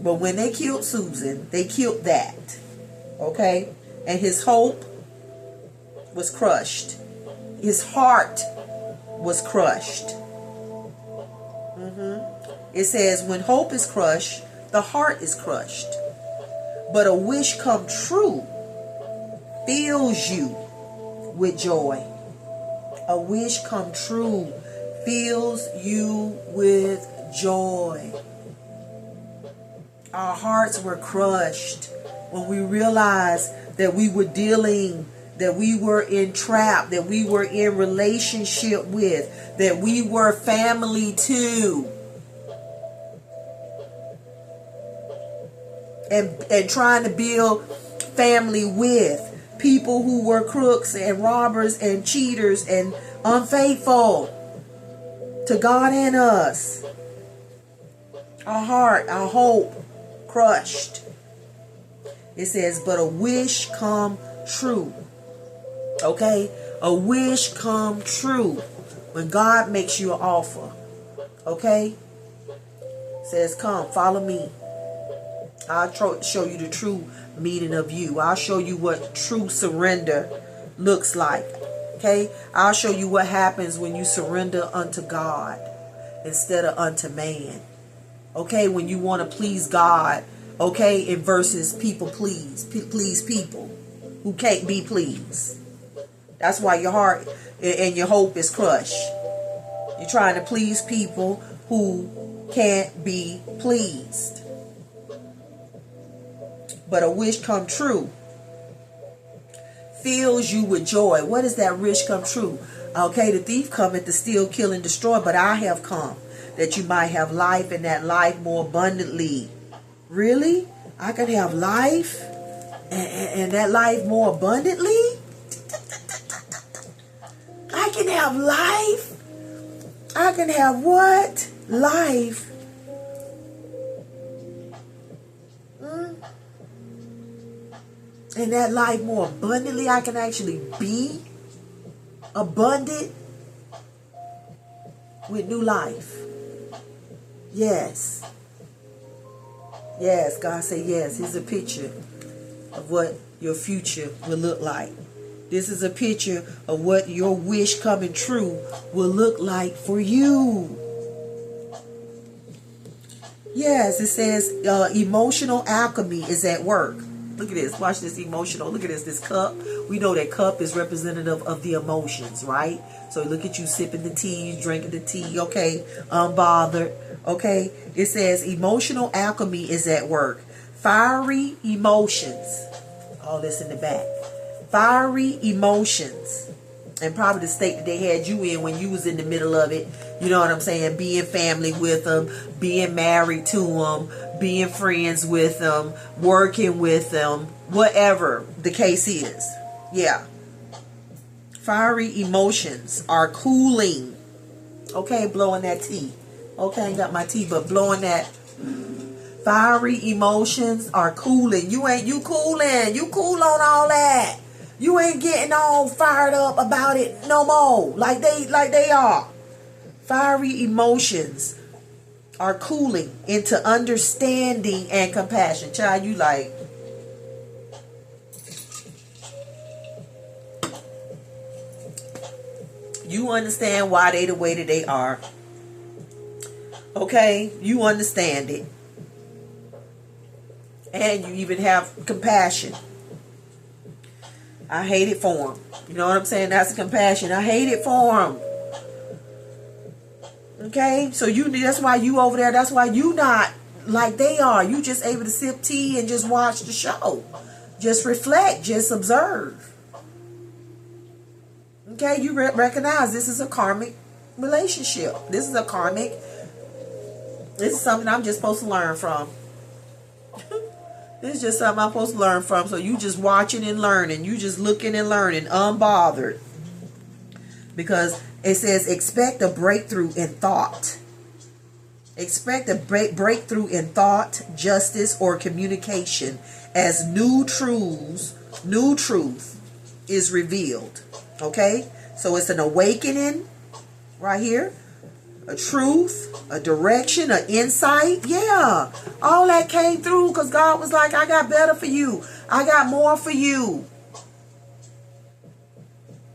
But when they killed Susan, they killed that. Okay? And his hope was crushed. His heart was crushed. It says, when hope is crushed, the heart is crushed. But a wish come true fills you with joy. A wish come true fills you with joy. Our hearts were crushed when we realized that we were dealing, that we were entrapped, that we were in relationship with, that we were family too. And trying to build family with people who were crooks and robbers and cheaters and unfaithful to God and us. Our heart, our hope crushed. It says, but a wish come true. Okay? A wish come true when God makes you an offer. Okay? It says, come, follow me. I'll show you the true meaning of you. I'll show you what true surrender looks like. Okay? I'll show you what happens when you surrender unto God instead of unto man. Okay? When you want to please God. Okay? And versus people please people who can't be pleased. That's why your heart and your hope is crushed. You're trying to please people who can't be pleased. But a wish come true fills you with joy. What is that wish come true? Okay, the thief cometh to steal, kill, and destroy, but I have come that you might have life, and that life more abundantly. Really? I can have life and that life more abundantly? I can have life. I can have what? Life. And that life more abundantly. I can actually be abundant with new life. Yes. Yes, God said yes. Here's a picture of what your future will look like. This is a picture of what your wish coming true will look like for you. Yes, it says emotional alchemy is at work. Look at this. Watch this emotional. Look at this. This cup. We know that cup is representative of the emotions, right? So look at you sipping the tea, drinking the tea. Okay. Unbothered. Okay. It says emotional alchemy is at work. Fiery emotions. All this in the back. Fiery emotions. And probably the state that they had you in when you was in the middle of it. You know what I'm saying? Being family with them. Being married to them. Being friends with them. Working with them. Whatever the case is. Yeah. Fiery emotions are cooling. Okay, blowing that tea. Okay, I ain't got my tea, but blowing that. Fiery emotions are cooling. You cooling. You cool on all that. You ain't getting all fired up about it no more. Like they are. Fiery emotions are cooling into understanding and compassion. Child, you like, you understand why they the way that they are. Okay? You understand it. And you even have compassion. I hate it for them. You know what I'm saying? That's the compassion. I hate it for them. Okay? So that's why you over there. That's why you not like they are. You just able to sip tea and just watch the show. Just reflect. Just observe. Okay? You recognize this is a karmic relationship. This is something I'm just supposed to learn from. This is just something I'm supposed to learn from. So you just watching and learning. You just looking and learning, unbothered. Because it says expect a breakthrough in thought. Expect a breakthrough in thought, justice, or communication as new truth is revealed. Okay? So it's an awakening right here. A truth, a direction, an insight. Yeah. All that came through because God was like, I got better for you. I got more for you.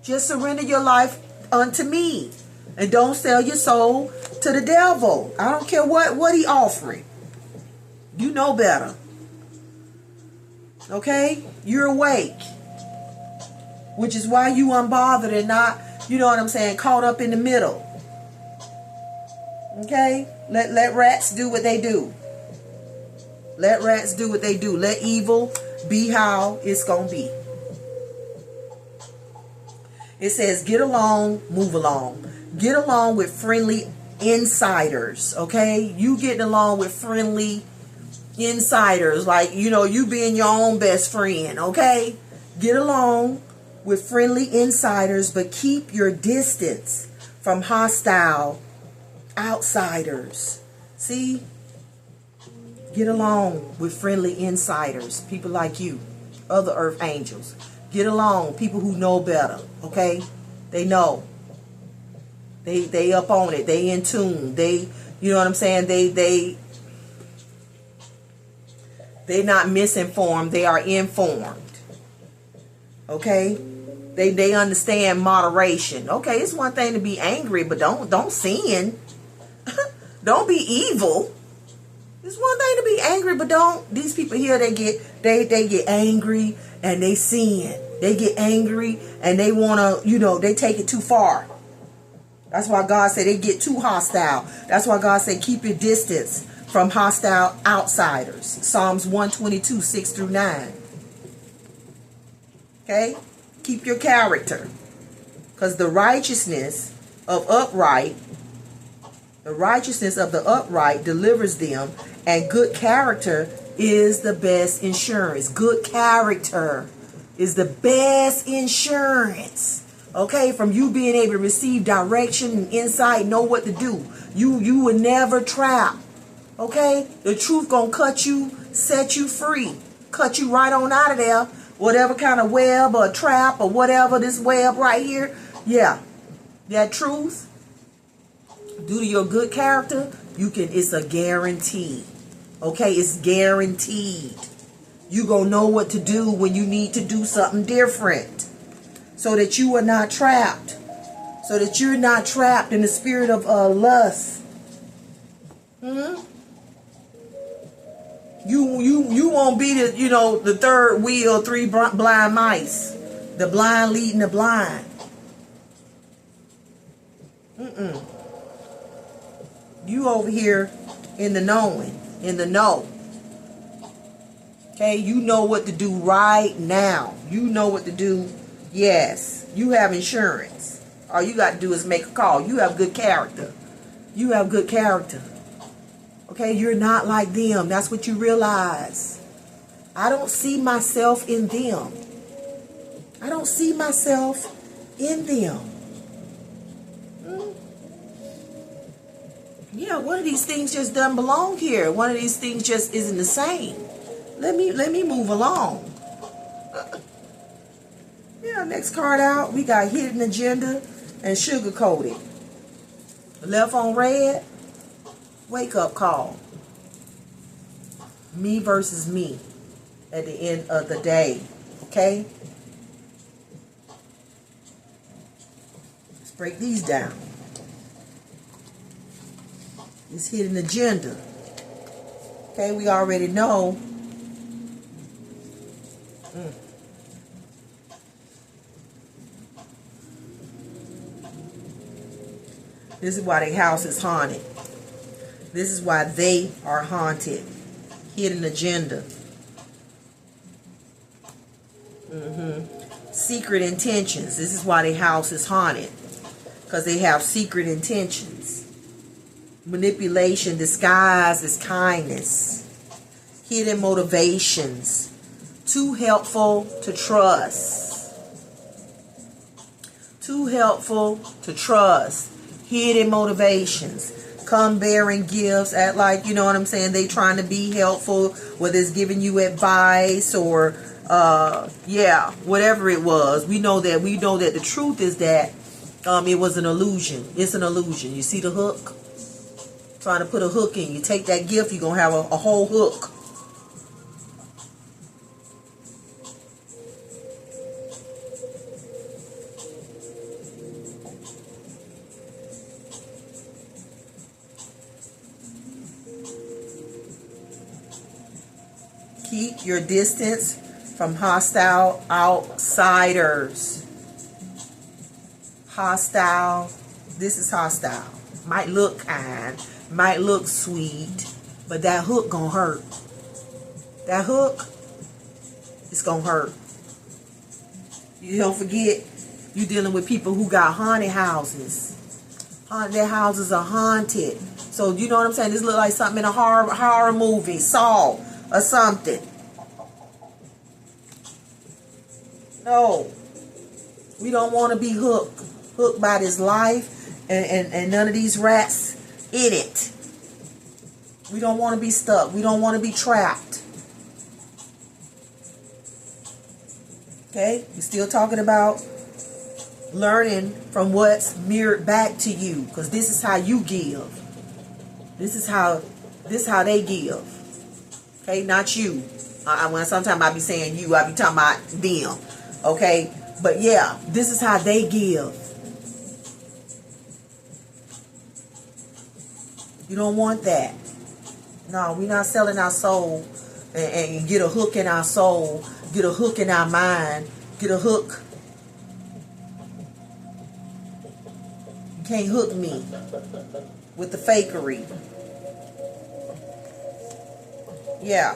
Just surrender your life unto me. And don't sell your soul to the devil. I don't care what he offering. You know better. Okay? You're awake. Which is why you unbothered and not, you know what I'm saying, caught up in the middle. Okay? Let rats do what they do. Let rats do what they do. Let evil be how it's going to be. It says, get along, move along. Get along with friendly insiders. Okay? You getting along with friendly insiders. Like, you know, you being your own best friend. Okay? Get along with friendly insiders, but keep your distance from hostile outsiders. See? Get along with friendly insiders. People like you. Other earth angels. Get along. People who know better. Okay? They know. They up on it. They in tune. They, you know what I'm saying? They not misinformed. They are informed. Okay? They understand moderation. Okay, it's one thing to be angry, but don't sin. Don't be evil. It's one thing to be angry, but don't. These people here, they get angry and they sin. They get angry and they want to, you know, they take it too far. That's why God said they get too hostile. That's why God said keep your distance from hostile outsiders. Psalms 122, 6 through 9. Okay? Keep your character. Because the righteousness of the upright delivers them, and good character is the best insurance. Good character is the best insurance. Okay, from you being able to receive direction and insight, know what to do. You will never trap. Okay, the truth gonna cut you, set you free, cut you right on out of there. Whatever kind of web or trap or whatever, this web right here, yeah, that truth. Due to your good character, it's a guarantee. Okay, it's guaranteed. You gonna know what to do when you need to do something different. So that you are not trapped. So that you're not trapped in the spirit of lust. You won't be the third wheel, three blind mice. The blind leading the blind. You over here in the knowing, in the know. Okay, you know what to do right now. You know what to do. Yes, you have insurance. All you got to do is make a call. You have good character. You have good character. Okay, you're not like them. That's what you realize. I don't see myself in them. I don't see myself in them. Yeah, one of these things just doesn't belong here. One of these things just isn't the same. Let me move along. Yeah, next card out, we got hidden agenda and sugar coated. Left on red. Wake up call. Me versus me at the end of the day. Okay? Let's break these down. This hidden agenda. Okay, we already know. This is why their house is haunted. This is why they are haunted. Hidden agenda. Secret intentions. This is why their house is haunted. Because they have secret intentions. Manipulation disguised as kindness. Hidden motivations. Too helpful to trust. Too helpful to trust. Hidden motivations. Come bearing gifts, act like, you know what I'm saying, they trying to be helpful, whether it's giving you advice or yeah, whatever it was. We know that the truth is that it was an illusion. It's an illusion. You see the hook? Trying to put a hook in. You take that gift, you're gonna have a whole hook. Keep your distance from hostile outsiders. Hostile. This is hostile. Might look kind. Might look sweet. But that hook gonna hurt. That hook is gonna hurt. You don't forget, you dealing with people who got haunted houses. Their houses are haunted. So you know what I'm saying? This look like something in a horror movie. Saw. Or something. No. We don't want to be hooked by this life and none of these rats in it. We don't want to be stuck. We don't want to be trapped. Okay? We're still talking about learning from what's mirrored back to you. Because this is how you give. This is how they give. Okay, not you. When sometimes I be saying you, I be talking about them. Okay, but yeah, this is how they give. You don't want that. No, we're not selling our soul and get a hook in our soul, get a hook in our mind, get a hook. You can't hook me with the fakery. Yeah.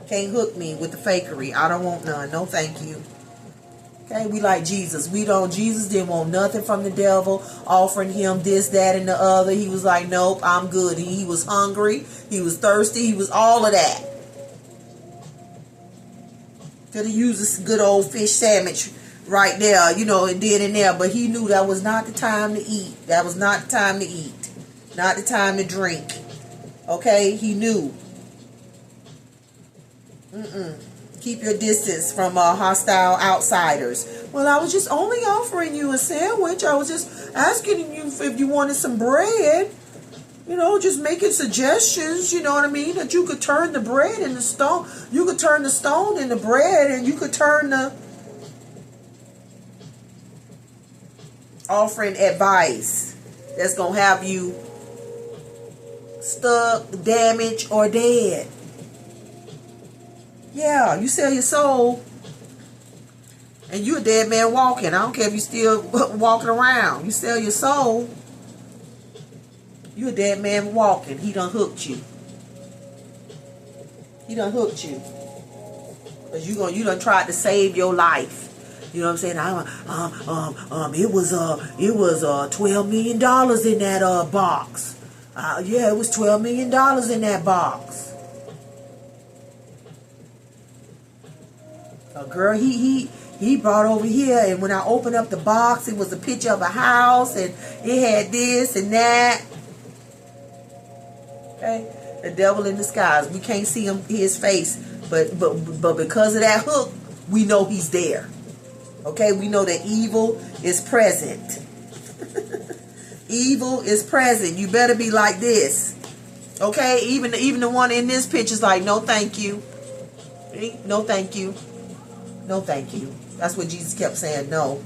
Can't hook me with the fakery. I don't want none. No, thank you. Okay, we like Jesus. Jesus didn't want nothing from the devil, offering him this, that, and the other. He was like, nope, I'm good. He was hungry. He was thirsty. He was all of that. Could have used a good old fish sandwich right there, you know, and did in there. But he knew that was not the time to eat. That was not the time to eat. Not the time to drink. Okay, he knew. Keep your distance from hostile outsiders. Well, I was just only offering you a sandwich. I was just asking you if you wanted some bread. You know, just making suggestions, you know what I mean? That you could turn the bread into stone. You could turn the stone into bread, and you could turn the... Offering advice that's going to have you stuck, damaged, or dead. Yeah, you sell your soul and you a dead man walking. I don't care if you still walking around. You sell your soul, you a dead man walking. He done hooked you. He done hooked you. Cause you done tried to save your life. You know what I'm saying? It was $12 million in that box. Yeah, it was $12 million in that box. A girl, he brought over here, and when I opened up the box, it was a picture of a house, and it had this and that. Okay, the devil in disguise. We can't see his face, but because of that hook, we know he's there. Okay, we know that evil is present. Evil is present. You better be like this. Okay? Even the one in this picture is like, no thank you. No thank you. No thank you. That's what Jesus kept saying. No.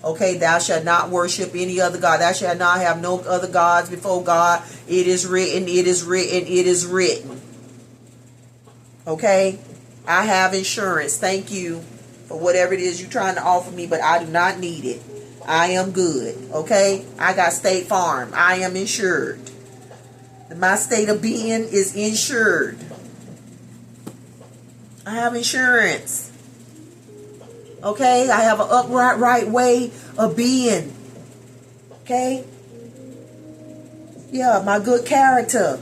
Okay, thou shalt not worship any other God. Thou shalt not have no other gods before God. It is written, it is written, it is written. Okay? I have insurance. Thank you for whatever it is you're trying to offer me, but I do not need it. I am good. Okay? I got State Farm. I am insured. My state of being is insured. I have insurance. Okay? I have an upright right way of being. Okay? Yeah, my good character.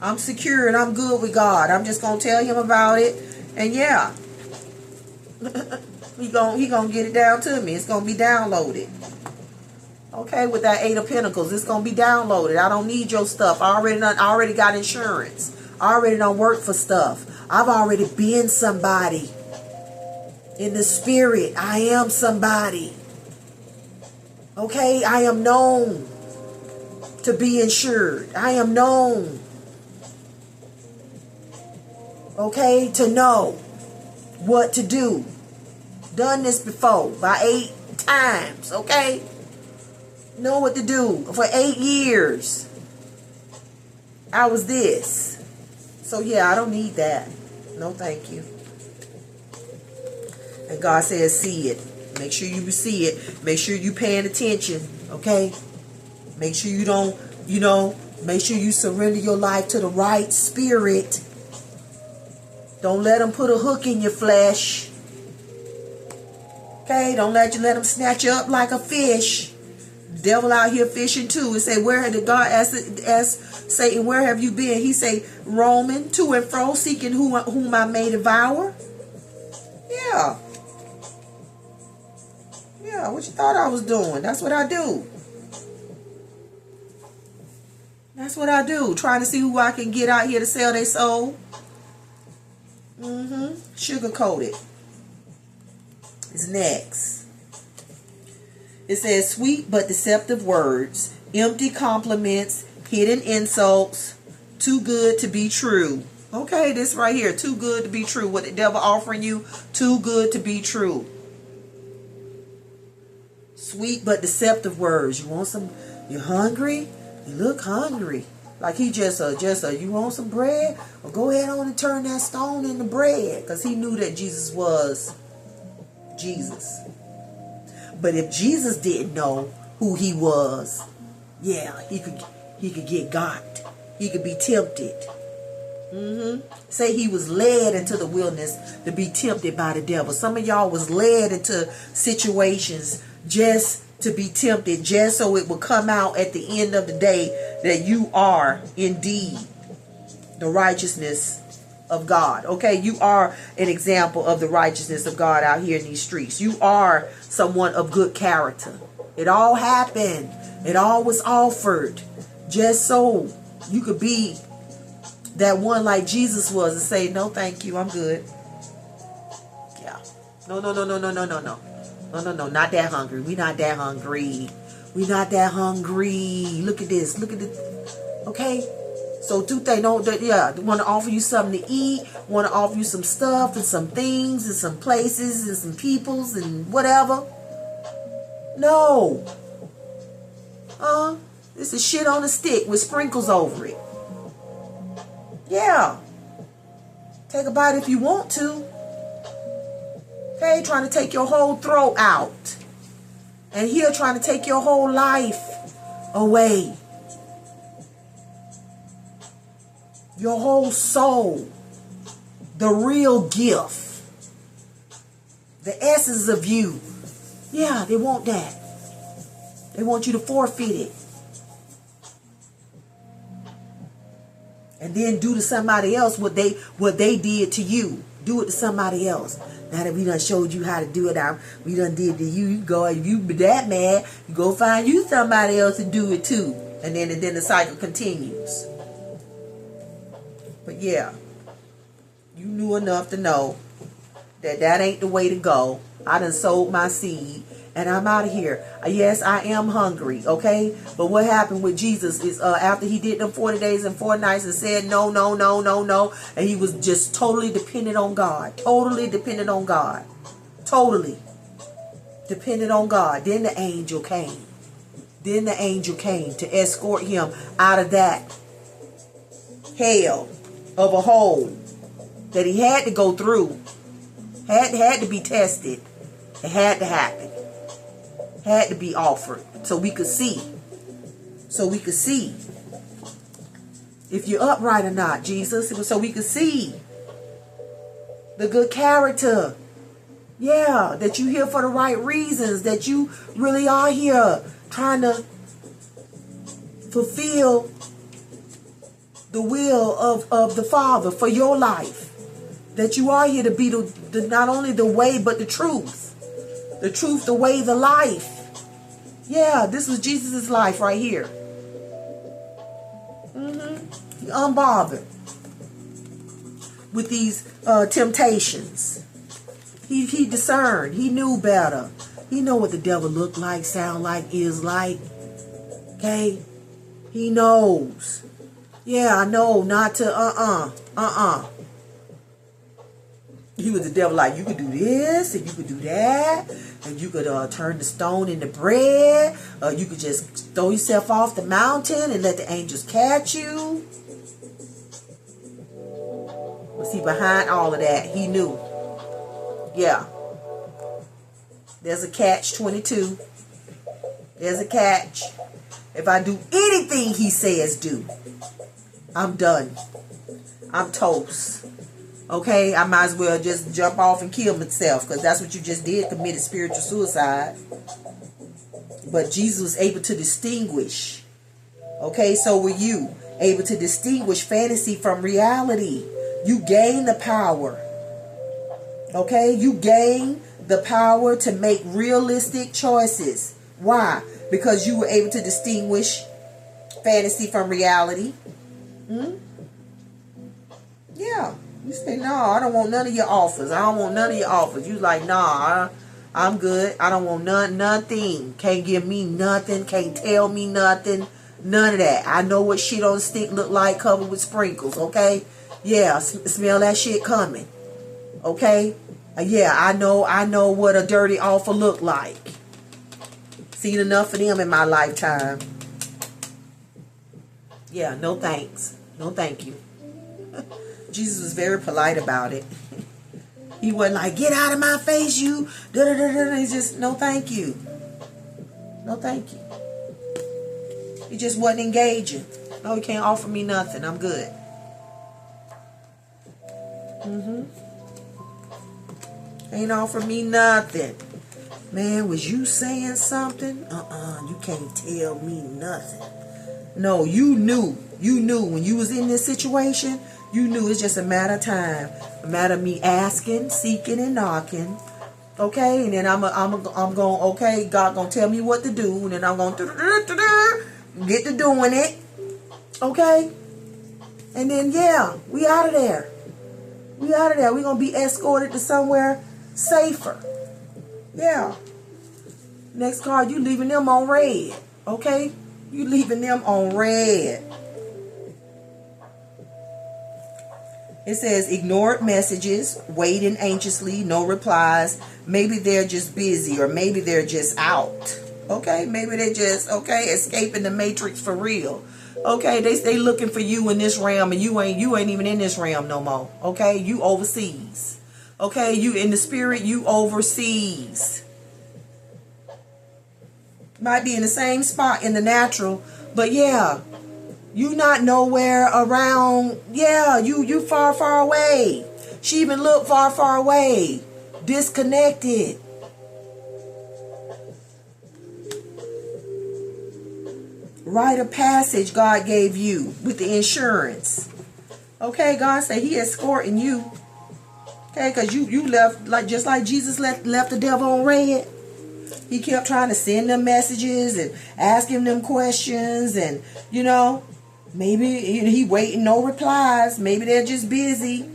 I'm secure and I'm good with God. I'm just going to tell him about it. And yeah. he gonna get it down to me. It's going to be downloaded. Okay, with that 8 of Pentacles, it's going to be downloaded. I don't need your stuff. I already got insurance. I already don't work for stuff. I've already been somebody. In the spirit, I am somebody. Okay, I am known to be insured. I am known, okay, to know what to do. Done this before by 8 times, okay? Know what to do. For 8 years, I was this. So yeah, I don't need that. No, thank you. And God says, see it. Make sure you see it. Make sure you paying attention. Okay? Make sure you don't, make sure you surrender your life to the right spirit. Don't let them put a hook in your flesh. Okay? Don't let them snatch you up like a fish. The devil out here fishing too. And say, where did God ask Satan, where have you been? He say, roaming to and fro, seeking whom I may devour. Yeah. Yeah, what you thought I was doing? That's what I do. That's what I do. Trying to see who I can get out here to sell their soul. Sugarcoat it. It's next. It says, sweet but deceptive words, empty compliments, hidden insults, too good to be true. Okay, this right here, too good to be true. What the devil offering you, too good to be true. Sweet but deceptive words. You want some? You hungry? You look hungry. Like he just you want some bread? Well, go ahead on and turn that stone into bread. Because he knew that Jesus was Jesus. But if Jesus didn't know who he was, yeah, he could get got. He could be tempted. Say he was led into the wilderness to be tempted by the devil. Some of y'all was led into situations just to be tempted, just so it will come out at the end of the day that you are indeed the righteousness of God. Okay, you are an example of the righteousness of God out here in these streets. You are someone of good character. It all happened. It all was offered just so you could be that one like Jesus was and say, no, thank you, I'm good. Yeah. No. No, not that hungry. We not that hungry. We not that hungry. Look at this. Look at this. Okay? So do they know that, yeah, want to offer you something to eat, want to offer you some stuff and some things and some places and some peoples and whatever. No. This is shit on a stick with sprinkles over it. Yeah. Take a bite if you want to. Okay, trying to take your whole throat out. And here trying to take your whole life away. Your whole soul. The real gift. The essence of you. Yeah, they want that. They want you to forfeit it. And then do to somebody else what they did to you. Do it to somebody else. Now that we done showed you how to do it, we done did to you. You go, if you be that mad, you go find you somebody else to do it too. And then the cycle continues. But yeah, you knew enough to know that ain't the way to go. I done sowed my seed. and I'm out of here. Yes, I am hungry, okay? But what happened with Jesus is after he did them 40 days and 4 nights and said no, no, no, no, no, and he was just totally dependent on God. Totally dependent on God. Totally dependent on God. Then the angel came. Then the angel came to escort him out of that hell of a hole that he had to go through. Had to be tested. It had to happen. Had to be offered so we could see. So we could see if you're upright or not, Jesus. It was so we could see the good character. Yeah, that you here for the right reasons. That you really are here trying to fulfill the will of the Father for your life. That you are here to be the not only the way but the truth. The truth, the way, the life. Yeah, this was Jesus' life right here. He unbothered with these temptations. He discerned. He knew better. He know what the devil looked like, sound like, is like. Okay? He knows. Yeah, I know not to He was the devil like, you could do this and you could do that. And you could turn the stone into bread. You could just throw yourself off the mountain and let the angels catch you. But see, behind all of that, he knew. Yeah. There's a catch 22. There's a catch. If I do anything he says do, I'm done. I'm toast. Okay, I might as well just jump off and kill myself, because that's what you just did, committed spiritual suicide. But Jesus was able to distinguish. Okay, so were you able to distinguish fantasy from reality? You gain the power. Okay, you gain the power to make realistic choices. Why? Because you were able to distinguish fantasy from reality. Yeah. You say, no, I don't want none of your offers. I don't want none of your offers. You like, nah, I'm good. I don't want nothing. Can't give me nothing. Can't tell me nothing. None of that. I know what shit on a stick look like covered with sprinkles, okay? Yeah, smell that shit coming. Okay? Yeah, I know what a dirty offer look like. Seen enough of them in my lifetime. Yeah, no thanks. No thank you. Jesus was very polite about it. He wasn't like, get out of my face, you. He's just, no thank you. No thank you. He just wasn't engaging. No, he can't offer me nothing. I'm good. Ain't offer me nothing. Man, was you saying something? You can't tell me nothing. No, you knew. You knew when you was in this situation. You knew it's just a matter of time. A matter of me asking, seeking, and knocking. Okay? And then I'm going, okay, God going to tell me what to do. And then I'm going to get to doing it. Okay? And then, yeah, we out of there. We out of there. We're going to be escorted to somewhere safer. Yeah. Next card, you leaving them on red. Okay? You leaving them on red. It says, ignored messages, waiting anxiously, no replies. Maybe they're just busy, or maybe they're just out. Okay, maybe they're just, okay, escaping the matrix for real. Okay, they looking for you in this realm, and you ain't even in this realm no more. Okay, you overseas. Okay, you in the spirit, you overseas. Might be in the same spot in the natural, but yeah. You not nowhere around. Yeah, you far away. She even looked far away. Disconnected. Rite of passage God gave you with the insurance. Okay, God said he escorting you. Okay, because you left just like Jesus left the devil on red. He kept trying to send them messages and asking them questions, and maybe he waiting, no replies. Maybe they're just busy.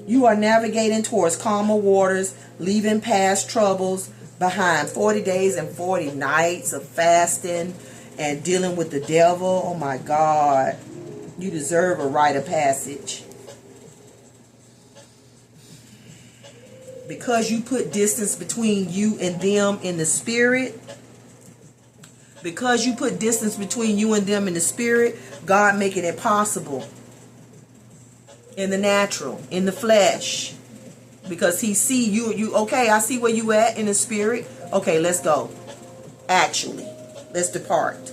You are navigating towards calmer waters, leaving past troubles, behind 40 days and 40 nights of fasting and dealing with the devil. Oh my God. You deserve a rite of passage. Because you put distance between you and them in the spirit. Because you put distance between you and them in the spirit, God making it possible in the natural, in the flesh. Because he see you, okay, I see where you at in the spirit. Okay, let's go. Actually, let's depart.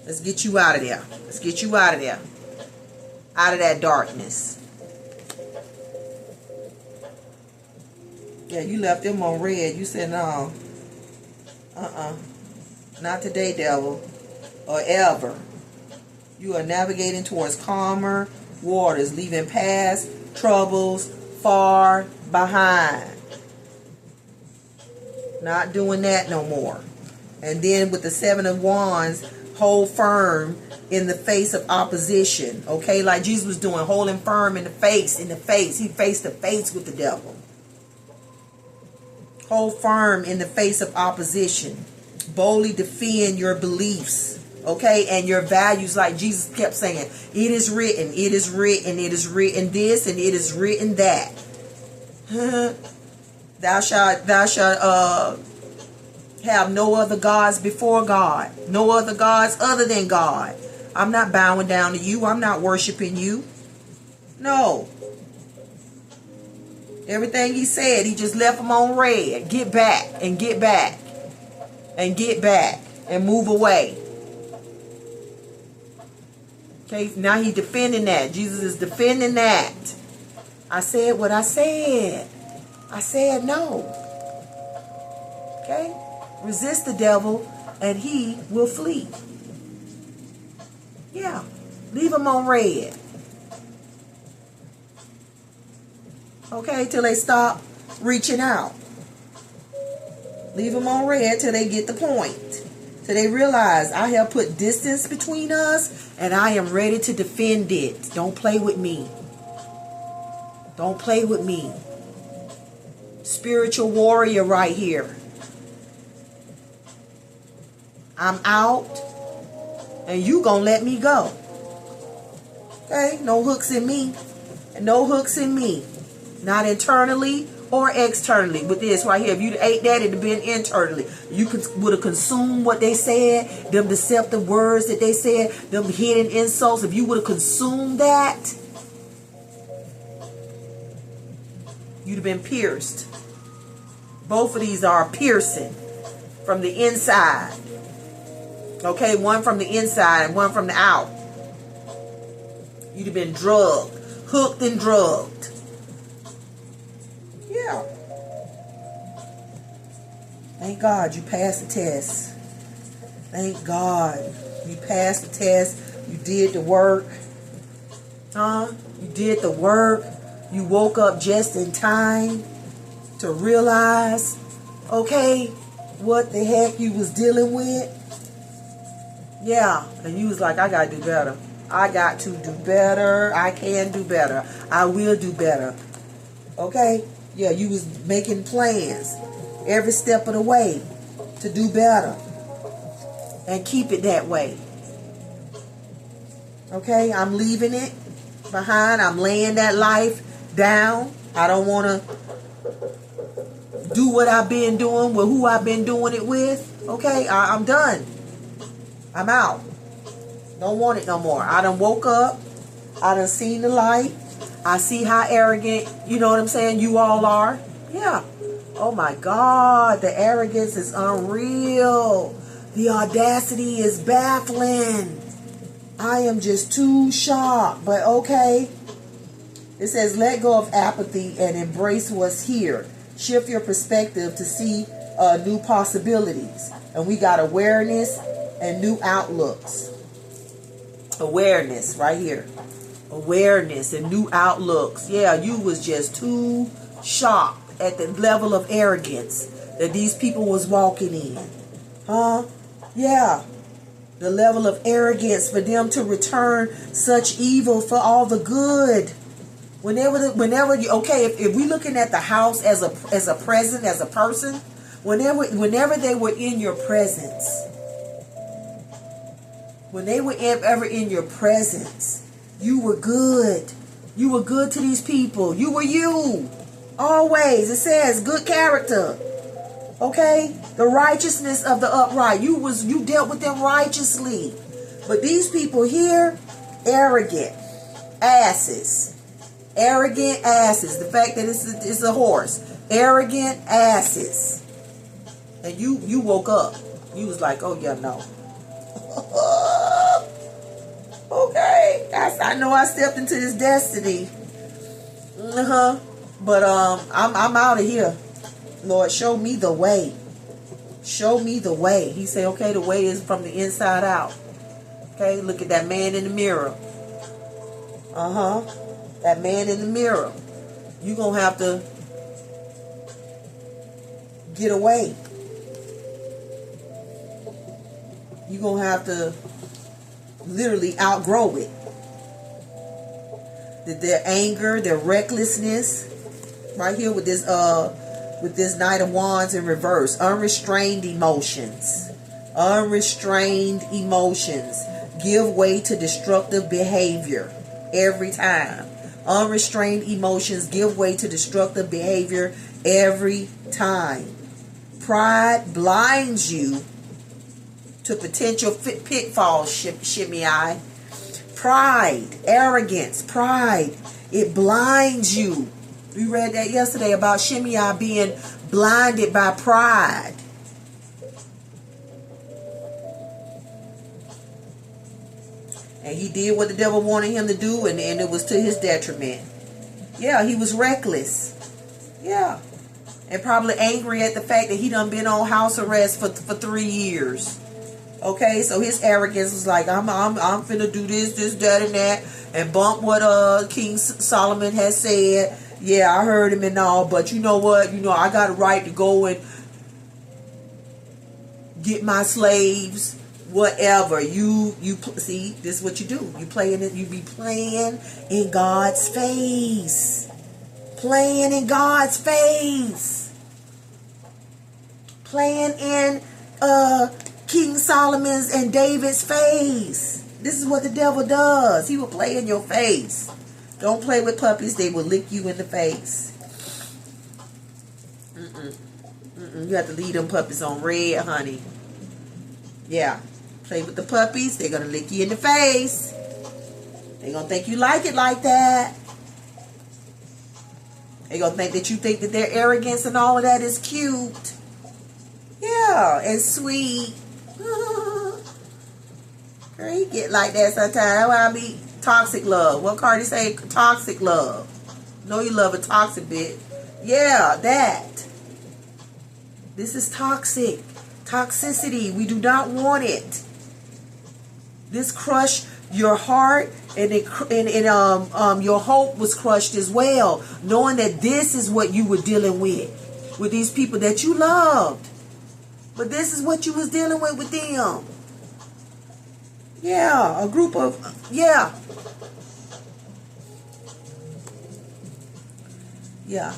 Let's get you out of there. Let's get you out of there. Out of that darkness. Yeah, you left them on red. You said, no. Not today, devil. Or ever. You are navigating towards calmer waters, leaving past troubles far behind. Not doing that no more. And then with the 7 of Wands, hold firm in the face of opposition. Okay, like Jesus was doing, holding firm in the face, He faced to face with the devil. Hold firm in the face of opposition. Boldly defend your beliefs. Okay, and your values, like Jesus kept saying, it is written, it is written, it is written this, and it is written that. Thou shalt have no other gods before God. No other gods other than God. I'm not bowing down to you. I'm not worshiping you. No. Everything he said, he just left them on red. Get back and get back. And get back and move away. Okay, now he's defending that. Jesus is defending that. I said what I said. I said no. Okay? Resist the devil and he will flee. Yeah. Leave him on red. Okay, till they stop reaching out. Leave them on red till they get the point. Till they realize I have put distance between us and I am ready to defend it. Don't play with me. Don't play with me. Spiritual warrior right here. I'm out and you gonna let me go. Okay? No hooks in me. No hooks in me. Not internally or externally. With this right here, if you'd ate that, it'd have been internally. You would have consumed what they said, them deceptive words that they said, them hidden insults. If you would have consumed that, you'd have been pierced. Both of these are piercing from the inside. Okay, one from the inside and one from the out. You'd have been drugged, hooked and drugged. Yeah. Thank God you passed the test. Thank God you passed the test. You did the work. You did the work. You woke up just in time to realize, okay, what the heck you was dealing with. Yeah. And you was like, I got to do better. I got to do better. I can do better. I will do better. Okay? Yeah, you was making plans every step of the way to do better. And keep it that way. Okay? I'm leaving it behind. I'm laying that life down. I don't want to do what I've been doing with who I've been doing it with. Okay? I'm done. I'm out. Don't want it no more. I done woke up. I done seen the light. I see how arrogant, you know what I'm saying, you all are. Yeah. Oh my God. The arrogance is unreal. The audacity is baffling. I am just too shocked. But okay. It says, let go of apathy and embrace what's here. Shift your perspective to see new possibilities. And we got awareness and new outlooks. Awareness right here. Awareness and new outlooks. Yeah, you was just too shocked at the level of arrogance that these people was walking in. Huh? Yeah. The level of arrogance for them to return such evil for all the good. Whenever you, okay, if we looking at the house as a present, as a person, Whenever they were in your presence, when they were ever in your presence, you were good. You were good to these people. You were you. Always. It says good character. Okay? The righteousness of the upright. You dealt with them righteously. But these people here, arrogant asses. Arrogant asses. The fact that it's a horse. Arrogant asses. And you woke up. You was like, oh yeah, no. Okay. I know I stepped into this destiny. But I'm out of here. Lord, show me the way. Show me the way. He said, okay, the way is from the inside out. Okay, look at that man in the mirror. That man in the mirror. You're going to have to get away. You're going to have to literally outgrow it. Their anger, their recklessness. Right here with this Knight of Wands in reverse. Unrestrained emotions. Unrestrained emotions give way to destructive behavior every time. Unrestrained emotions give way to destructive behavior every time. Pride blinds you to potential pitfalls, Shimei. Pride, arrogance, pride, it blinds you. We read that yesterday about Shimei being blinded by pride. And he did what the devil wanted him to do, and it was to his detriment. Yeah, he was reckless. Yeah. And probably angry at the fact that he done been on house arrest for 3 years. Okay, so his arrogance was like, I'm finna do this, that, and that, and bump what King Solomon has said. Yeah, I heard him and all, but you know what? You know, I got a right to go and get my slaves, whatever. You see, this is what you do. You playing it. You be playing in God's face, playing in God's face, playing in King Solomon's and David's face. This is what the devil does. He will play in your face. Don't play with puppies. They will lick you in the face. You have to leave them puppies on red, honey. Yeah. Play with the puppies. They're going to lick you in the face. They're going to think you like it like that. They're going to think that you think that their arrogance and all of that is cute. Yeah. And sweet. Girl, he get like that sometimes. That's why I be toxic love. What Cardi say? Toxic love. Know you love a toxic bitch. Yeah, that. This is toxic. Toxicity. We do not want it. This crushed your heart, and your hope was crushed as well, knowing that this is what you were dealing with these people that you loved. But this is what you was dealing with them. Yeah, a group of, yeah. Yeah.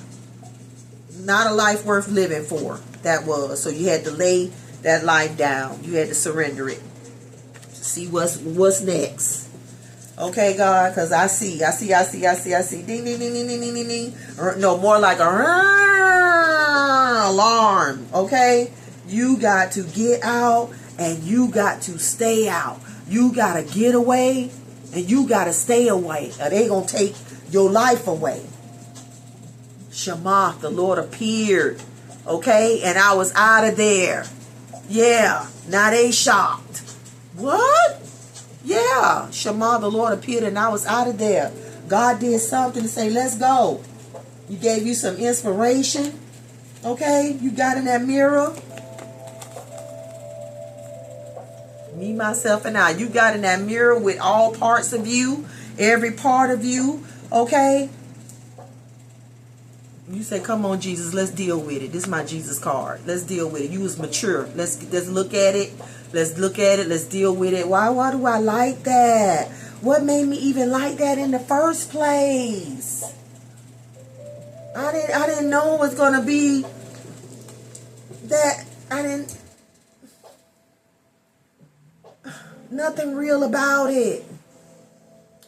Not a life worth living for. That was. So you had to lay that life down. You had to surrender it. See what's next. Okay, God, because I see. Ding, ding, ding, ding, ding, ding, ding. No, more like a alarm. Okay? You got to get out, and you got to stay out. You got to get away, and you got to stay away, or they going to take your life away. Shema, the Lord appeared. Okay? And I was out of there. Yeah. Now they shocked. What? Yeah. Shema, the Lord appeared, and I was out of there. God did something to say, let's go. He gave you some inspiration. Okay? You got in that mirror. Me, myself, and I. You got in that mirror with all parts of you. Every part of you. Okay? You say, come on, Jesus, let's deal with it. This is my Jesus card. Let's deal with it. You was mature. Let's look at it. Let's look at it. Let's deal with it. Why do I like that? What made me even like that in the first place? I didn't know it was going to be that I didn't, nothing real about it.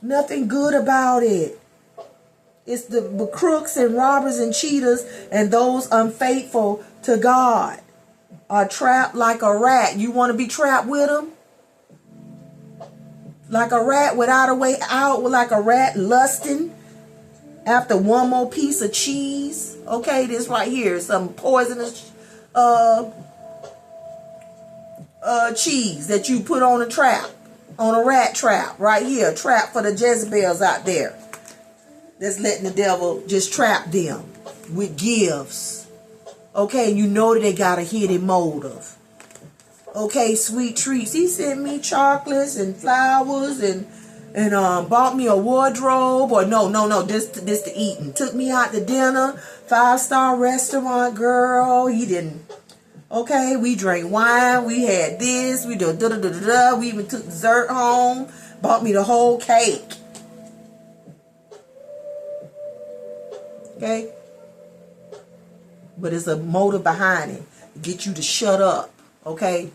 Nothing good about it. It's the crooks and robbers and cheaters and those unfaithful to God are trapped like a rat. You want to be trapped with them? Like a rat without a way out, like a rat lusting after one more piece of cheese. Okay, this right here, some poisonous cheese that you put on a trap, on a rat trap right here, a trap for the Jezebels out there that's letting the devil just trap them with gifts. Okay, you know that they got a hidden motive. Okay, sweet treats. He sent me chocolates and flowers and bought me a wardrobe. Or no, this the eating. Took me out to dinner, 5-star restaurant, girl. He didn't. Okay, we drank wine. We had this. We did da. We even took dessert home. Bought me the whole cake. Okay, but it's a motive behind it. Get you to shut up. Okay,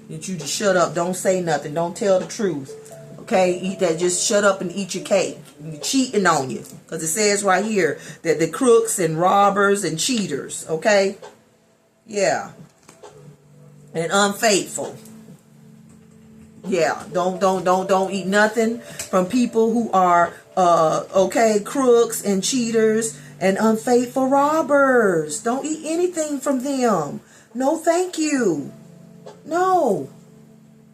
get you to shut up. Don't say nothing. Don't tell the truth. Okay, eat that. Just shut up and eat your cake. You're cheating on you, because it says right here that the crooks and robbers and cheaters. Okay, yeah, and unfaithful. Yeah, don't eat nothing from people who are crooks and cheaters and unfaithful robbers. Don't eat anything from them. No, thank you. No.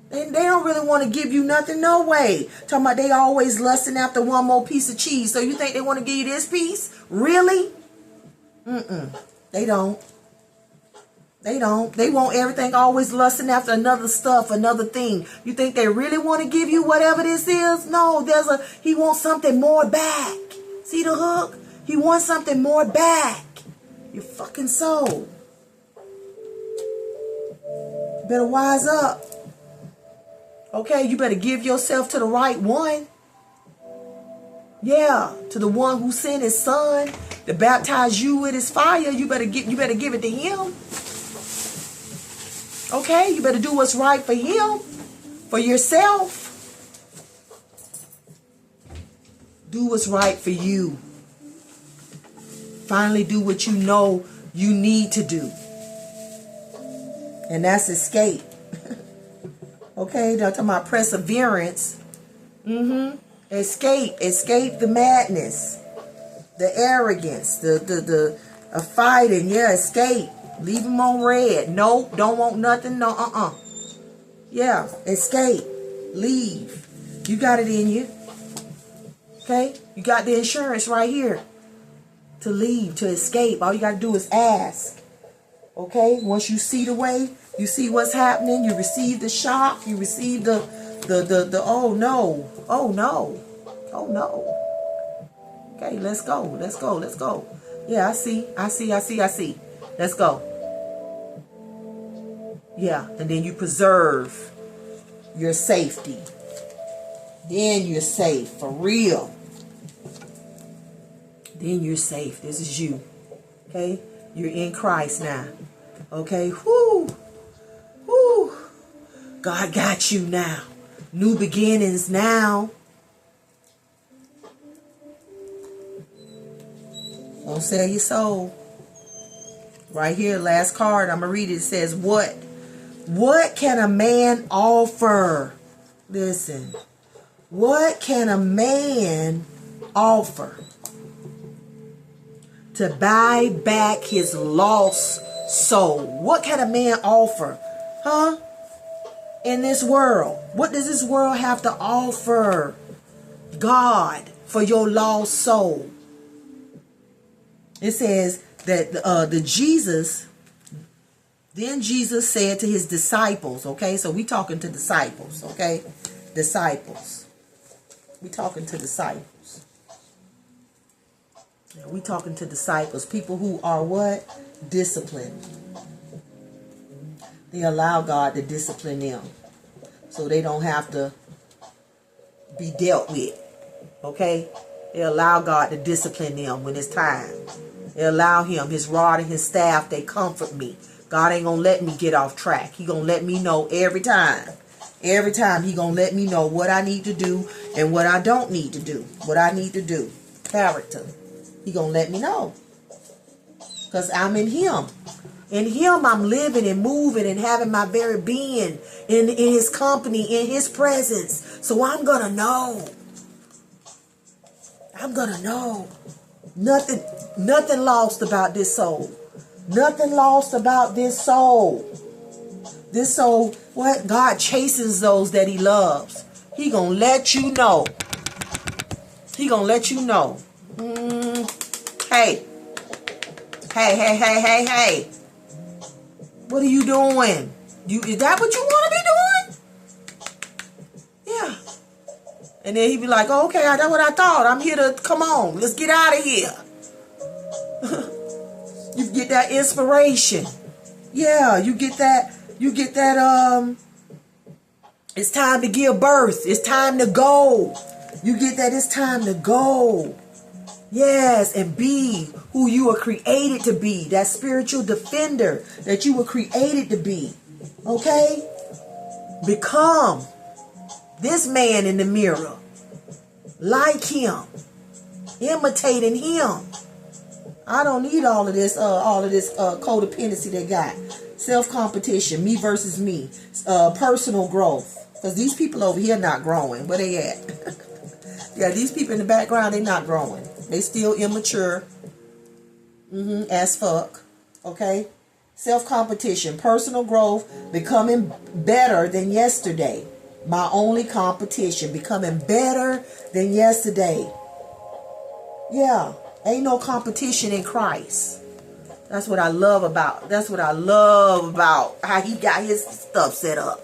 They don't really want to give you nothing, no way. Talking about they always lusting after one more piece of cheese. So you think they want to give you this piece? Really? They don't. They don't. They want everything always lusting after another stuff, another thing. You think they really want to give you whatever this is? No, he wants something more back. See the hook? He wants something more back. Your fucking soul. Better wise up. Okay, you better give yourself to the right one. Yeah, to the one who sent his son to baptize you with his fire. You better give it to him. Okay, you better do what's right for him, for yourself. Do what's right for you. Finally do what you know you need to do. And that's escape. Okay, they're talking about perseverance. Escape the madness, the arrogance, the fighting. Yeah, escape. Leave them on red. No, don't want nothing. No, Yeah, escape. Leave. You got it in you. Okay, you got the insurance right here to leave, to escape. All you got to do is ask. Okay, once you see the way, you see what's happening, you receive the shock, you receive the oh no. Okay, let's go. Yeah, I see. Let's go. Yeah, and then you preserve your safety. Then you're safe, for real. Then you're safe. This is you. Okay? You're in Christ now. Okay? Whoo! God got you now. New beginnings now. Don't sell your soul. Right here, last card. I'm going to read it. It says, What can a man offer? Listen. What can a man offer to buy back his lost soul? What can a man offer? In this world. What does this world have to offer God for your lost soul? It says that then Jesus said to his disciples, okay? So we talking to disciples, okay? Disciples. We talking to disciples. Yeah, we talking to disciples. People who are what? Disciplined. They allow God to discipline them so they don't have to be dealt with. Okay? They allow God to discipline them when it's time. They allow him, his rod and his staff, they comfort me. God ain't gonna let me get off track. He gonna let me know every time. Every time he gonna let me know what I need to do and what I don't need to do. What I need to do. Character. He gonna let me know. Because I'm in him. In him I'm living and moving and having my very being in his company, in his presence. So I'm gonna know. I'm gonna know. Nothing lost about this soul. Nothing lost about this soul. This soul, what? God chastens those that he loves. He gonna let you know. He gonna let you know. Hey. Hey. What are you doing? Is that what you want to be doing? Yeah. And then he be like, oh, okay, that's what I thought. I'm here to, come on, let's get out of here. You get that inspiration. Yeah, you get that, it's time to give birth. It's time to go. You get that it's time to go. Yes, and be who you were created to be. That spiritual defender that you were created to be. Okay? Become this man in the mirror. Like him. Imitating him. I don't need all of this codependency they got. Self-competition, me versus me. Personal growth. Because these people over here not growing. Where they at? Yeah, these people in the background, they not growing. They still immature. As fuck. Okay? Self-competition, personal growth, becoming better than yesterday. My only competition, becoming better than yesterday. Yeah, ain't no competition in Christ. That's what I love about. That's what I love about how he got his stuff set up.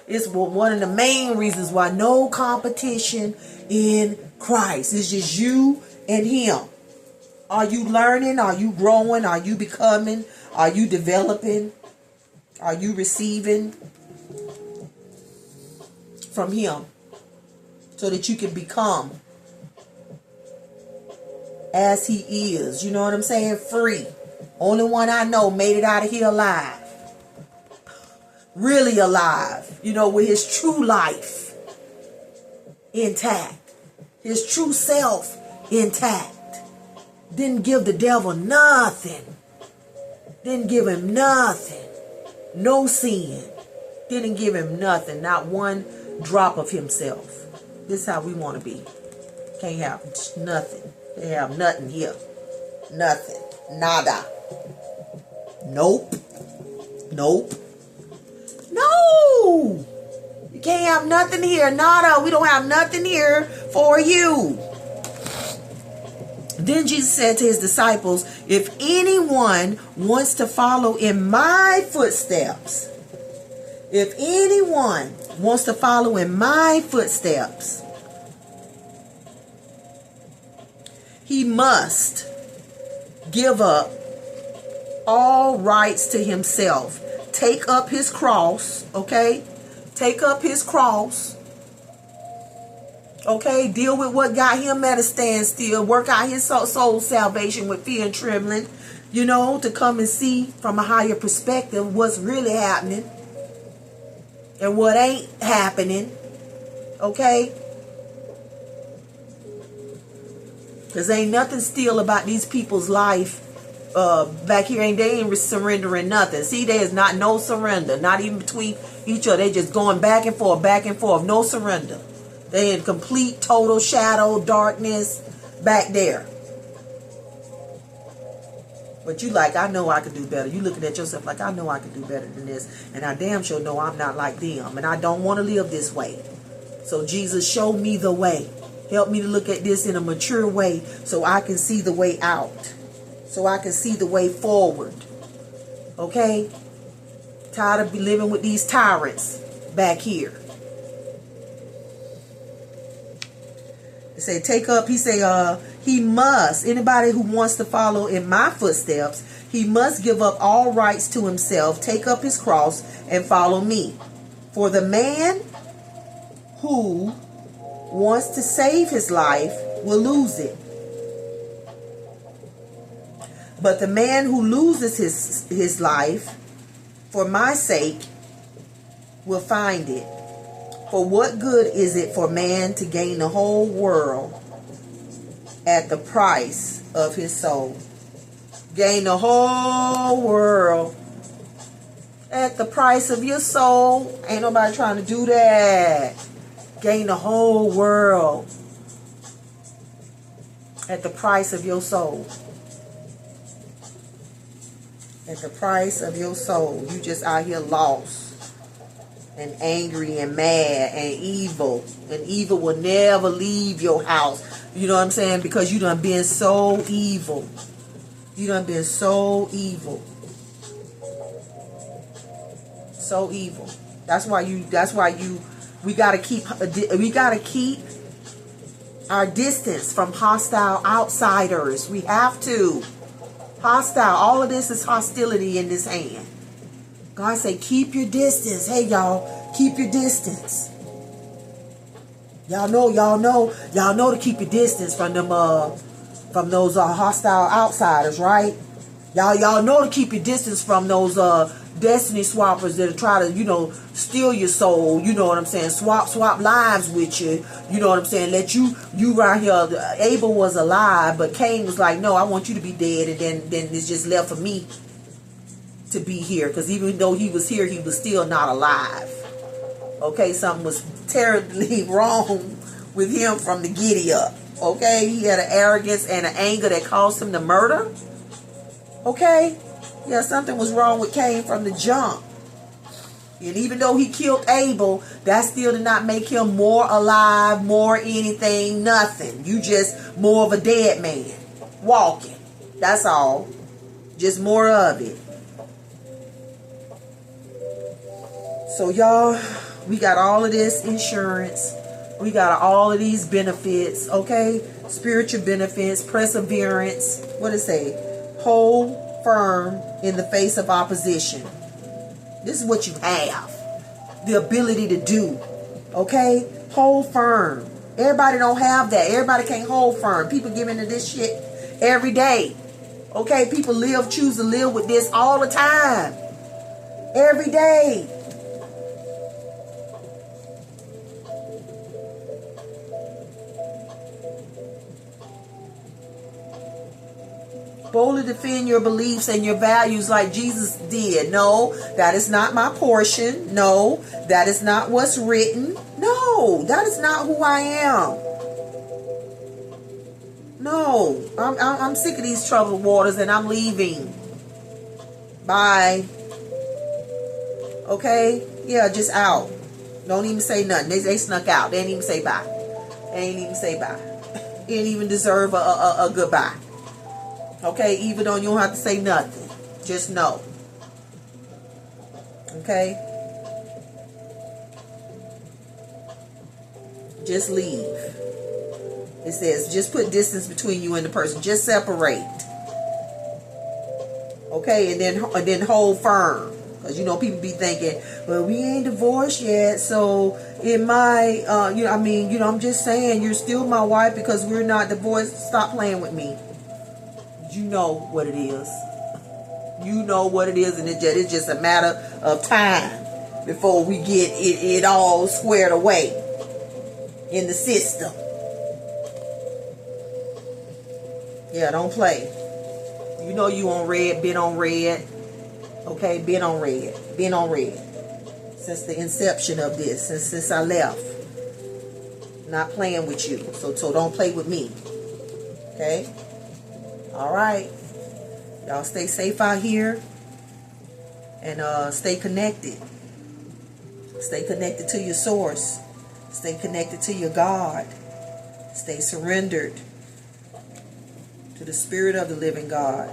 It's one of the main reasons why no competition in Christ. It's just you and him. Are you learning? Are you growing? Are you becoming? Are you developing? Are you receiving from him so that you can become as he is? You know what I'm saying? Free. Only one I know made it out of here alive. Really alive. You know, with his true life intact. His true self intact. Didn't give the devil nothing. Didn't give him nothing. No sin. Didn't give him nothing. Not one drop of himself. This is how we want to be. Can't have nothing. Can't have nothing here. Nothing. Nada. Nope. No. You can't have nothing here. Nada. We don't have nothing here for you. Then Jesus said to his disciples, if anyone wants to follow in my footsteps, if anyone wants to follow in my footsteps, he must give up all rights to himself. Take up his cross, okay? Take up his cross. Okay, deal with what got him at a standstill. Work out his soul salvation with fear and trembling. You know, to come and see from a higher perspective what's really happening. And what ain't happening. Okay? Because ain't nothing still about these people's life. Back here, they ain't surrendering nothing. See, there is not no surrender. Not even between each other. They just going back and forth. No surrender. They in complete, total shadow, darkness back there. But you like, I know I could do better. You looking at yourself like, I know I could do better than this. And I damn sure know I'm not like them. And I don't want to live this way. So Jesus, show me the way. Help me to look at this in a mature way so I can see the way out. So I can see the way forward. Okay? Tired of living with these tyrants back here. Say take up, he must, anybody who wants to follow in my footsteps, he must give up all rights to himself, take up his cross and follow me. For the man who wants to save his life will lose it, but the man who loses his life for my sake will find it. For what good is it for man to gain the whole world at the price of his soul? Gain the whole world at the price of your soul. Ain't nobody trying to do that. Gain the whole world at the price of your soul. At the price of your soul. You just out here lost and angry and mad and evil. And evil will never leave your house. You know what I'm saying? Because you done been so evil. You done been so evil. So evil. That's why we gotta keep our distance from hostile outsiders. We have to. Hostile. All of this is hostility in this hand. God say, keep your distance. Hey, y'all, keep your distance. Y'all know to keep your distance from them, from those hostile outsiders, right? Y'all know to keep your distance from those destiny swappers that try to, steal your soul. You know what I'm saying? Swap lives with you. You know what I'm saying? Let you right here. Abel was alive, but Cain was like, no, I want you to be dead, and then it's just left for me to be here, because even though he was here, he was still not alive. Okay, something was terribly wrong with him from the giddy up. Okay, he had an arrogance and an anger that caused him to murder. Okay, yeah, something was wrong with Cain from the jump. And even though he killed Abel, that still did not make him more alive, more anything, nothing. You just more of a dead man walking. That's all. Just more of it. So y'all, we got all of this insurance. We got all of these benefits, okay? Spiritual benefits, perseverance. What does it say? Hold firm in the face of opposition. This is what you have. The ability to do, okay? Hold firm. Everybody don't have that. Everybody can't hold firm. People give into this shit every day. Okay? People choose to live with this all the time. Every day. Boldly defend your beliefs and your values like Jesus did. No, that is not my portion. No, that is not what's written. No, that is not who I am. No, I'm sick of these troubled waters and I'm leaving. Bye. Okay? Yeah, just out. Don't even say nothing. They snuck out. They didn't even say bye. They ain't even say bye. They didn't even deserve a goodbye. Okay, even though you don't have to say nothing. Just know. Okay? Just leave. It says, just put distance between you and the person. Just separate. Okay, and then hold firm. Because, people be thinking, well, we ain't divorced yet, so it might, I'm just saying, you're still my wife because we're not divorced. Stop playing with me. You know what it is. You know what it is, and it's just a matter of time before we get it all squared away in the system. Yeah, don't play. You know you on red, been on red. Okay, been on red. Been on red. Since the inception of this, since I left. Not playing with you. So don't play with me. Okay? All right. Y'all stay safe out here. And stay connected. Stay connected to your source. Stay connected to your God. Stay surrendered to the Spirit of the living God.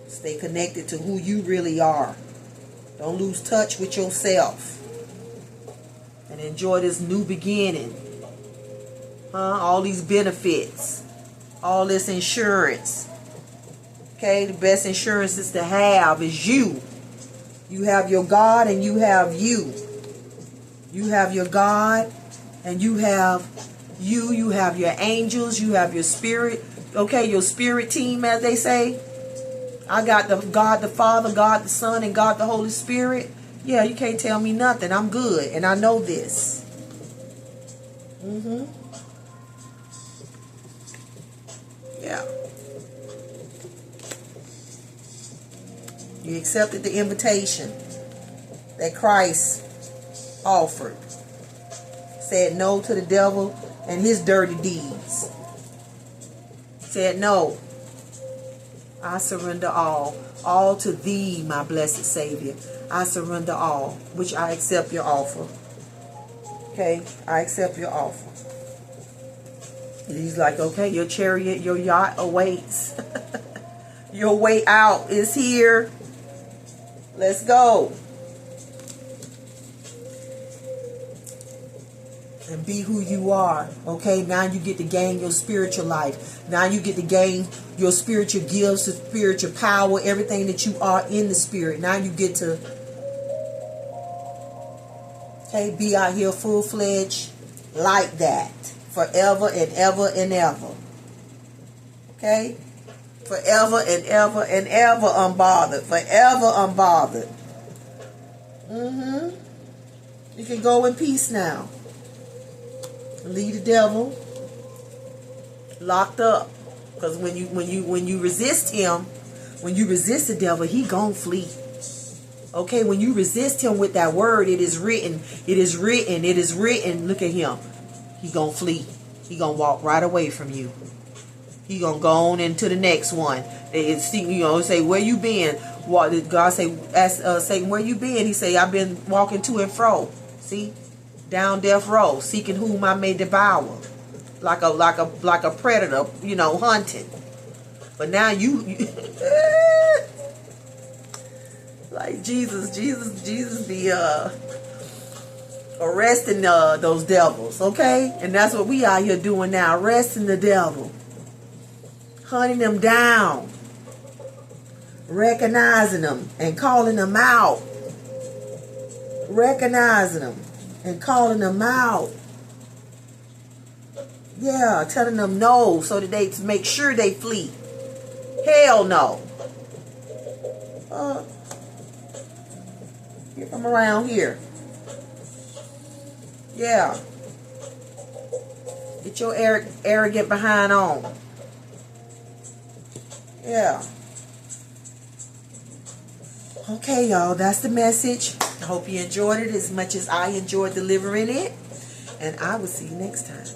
Stay connected to who you really are. Don't lose touch with yourself. And enjoy this new beginning. All these benefits. All this insurance. Okay, the best insurance is to have is you. You have your God and you have you. You have your God and you have you. You have your angels. You have your spirit. Okay, your spirit team, as they say. I got the God the Father, God the Son, and God the Holy Spirit. Yeah, you can't tell me nothing. I'm good, and I know this. Yeah. You accepted the invitation that Christ offered. Said no to the devil and his dirty deeds. Said no. I surrender all. All to thee, my blessed Savior. I surrender all. Which I accept your offer. Okay? I accept your offer. And he's like, okay, your chariot, your yacht awaits. Your way out is here. Let's go. And be who you are. Okay, now you get to gain your spiritual life. Now you get to gain your spiritual gifts, the spiritual power, everything that you are in the spirit. Now you get to, okay, be out here full-fledged like that. Forever and ever and ever. Okay? Forever and ever and ever unbothered. Forever unbothered. You can go in peace now. Leave the devil locked up. Because when you resist him, when you resist the devil, he gonna flee. Okay, when you resist him with that word, it is written, it is written, it is written. Look at him. He gonna flee. He gonna walk right away from you. He gonna go on into the next one. Say, where you been? What did God say? Ask Satan, where you been? He say, I've been walking to and fro. See, down death row, seeking whom I may devour, like a predator, hunting. But now you like Jesus be arresting those devils, okay? And that's what we out here doing now, arresting the devil. Hunting them down, recognizing them and calling them out, recognizing them and calling them out. Yeah, telling them no so that they make sure they flee. Hell no. Get from around here. Yeah. Get your arrogant behind on. Yeah. Okay, y'all, that's the message. I hope you enjoyed it as much as I enjoyed delivering it. And I will see you next time.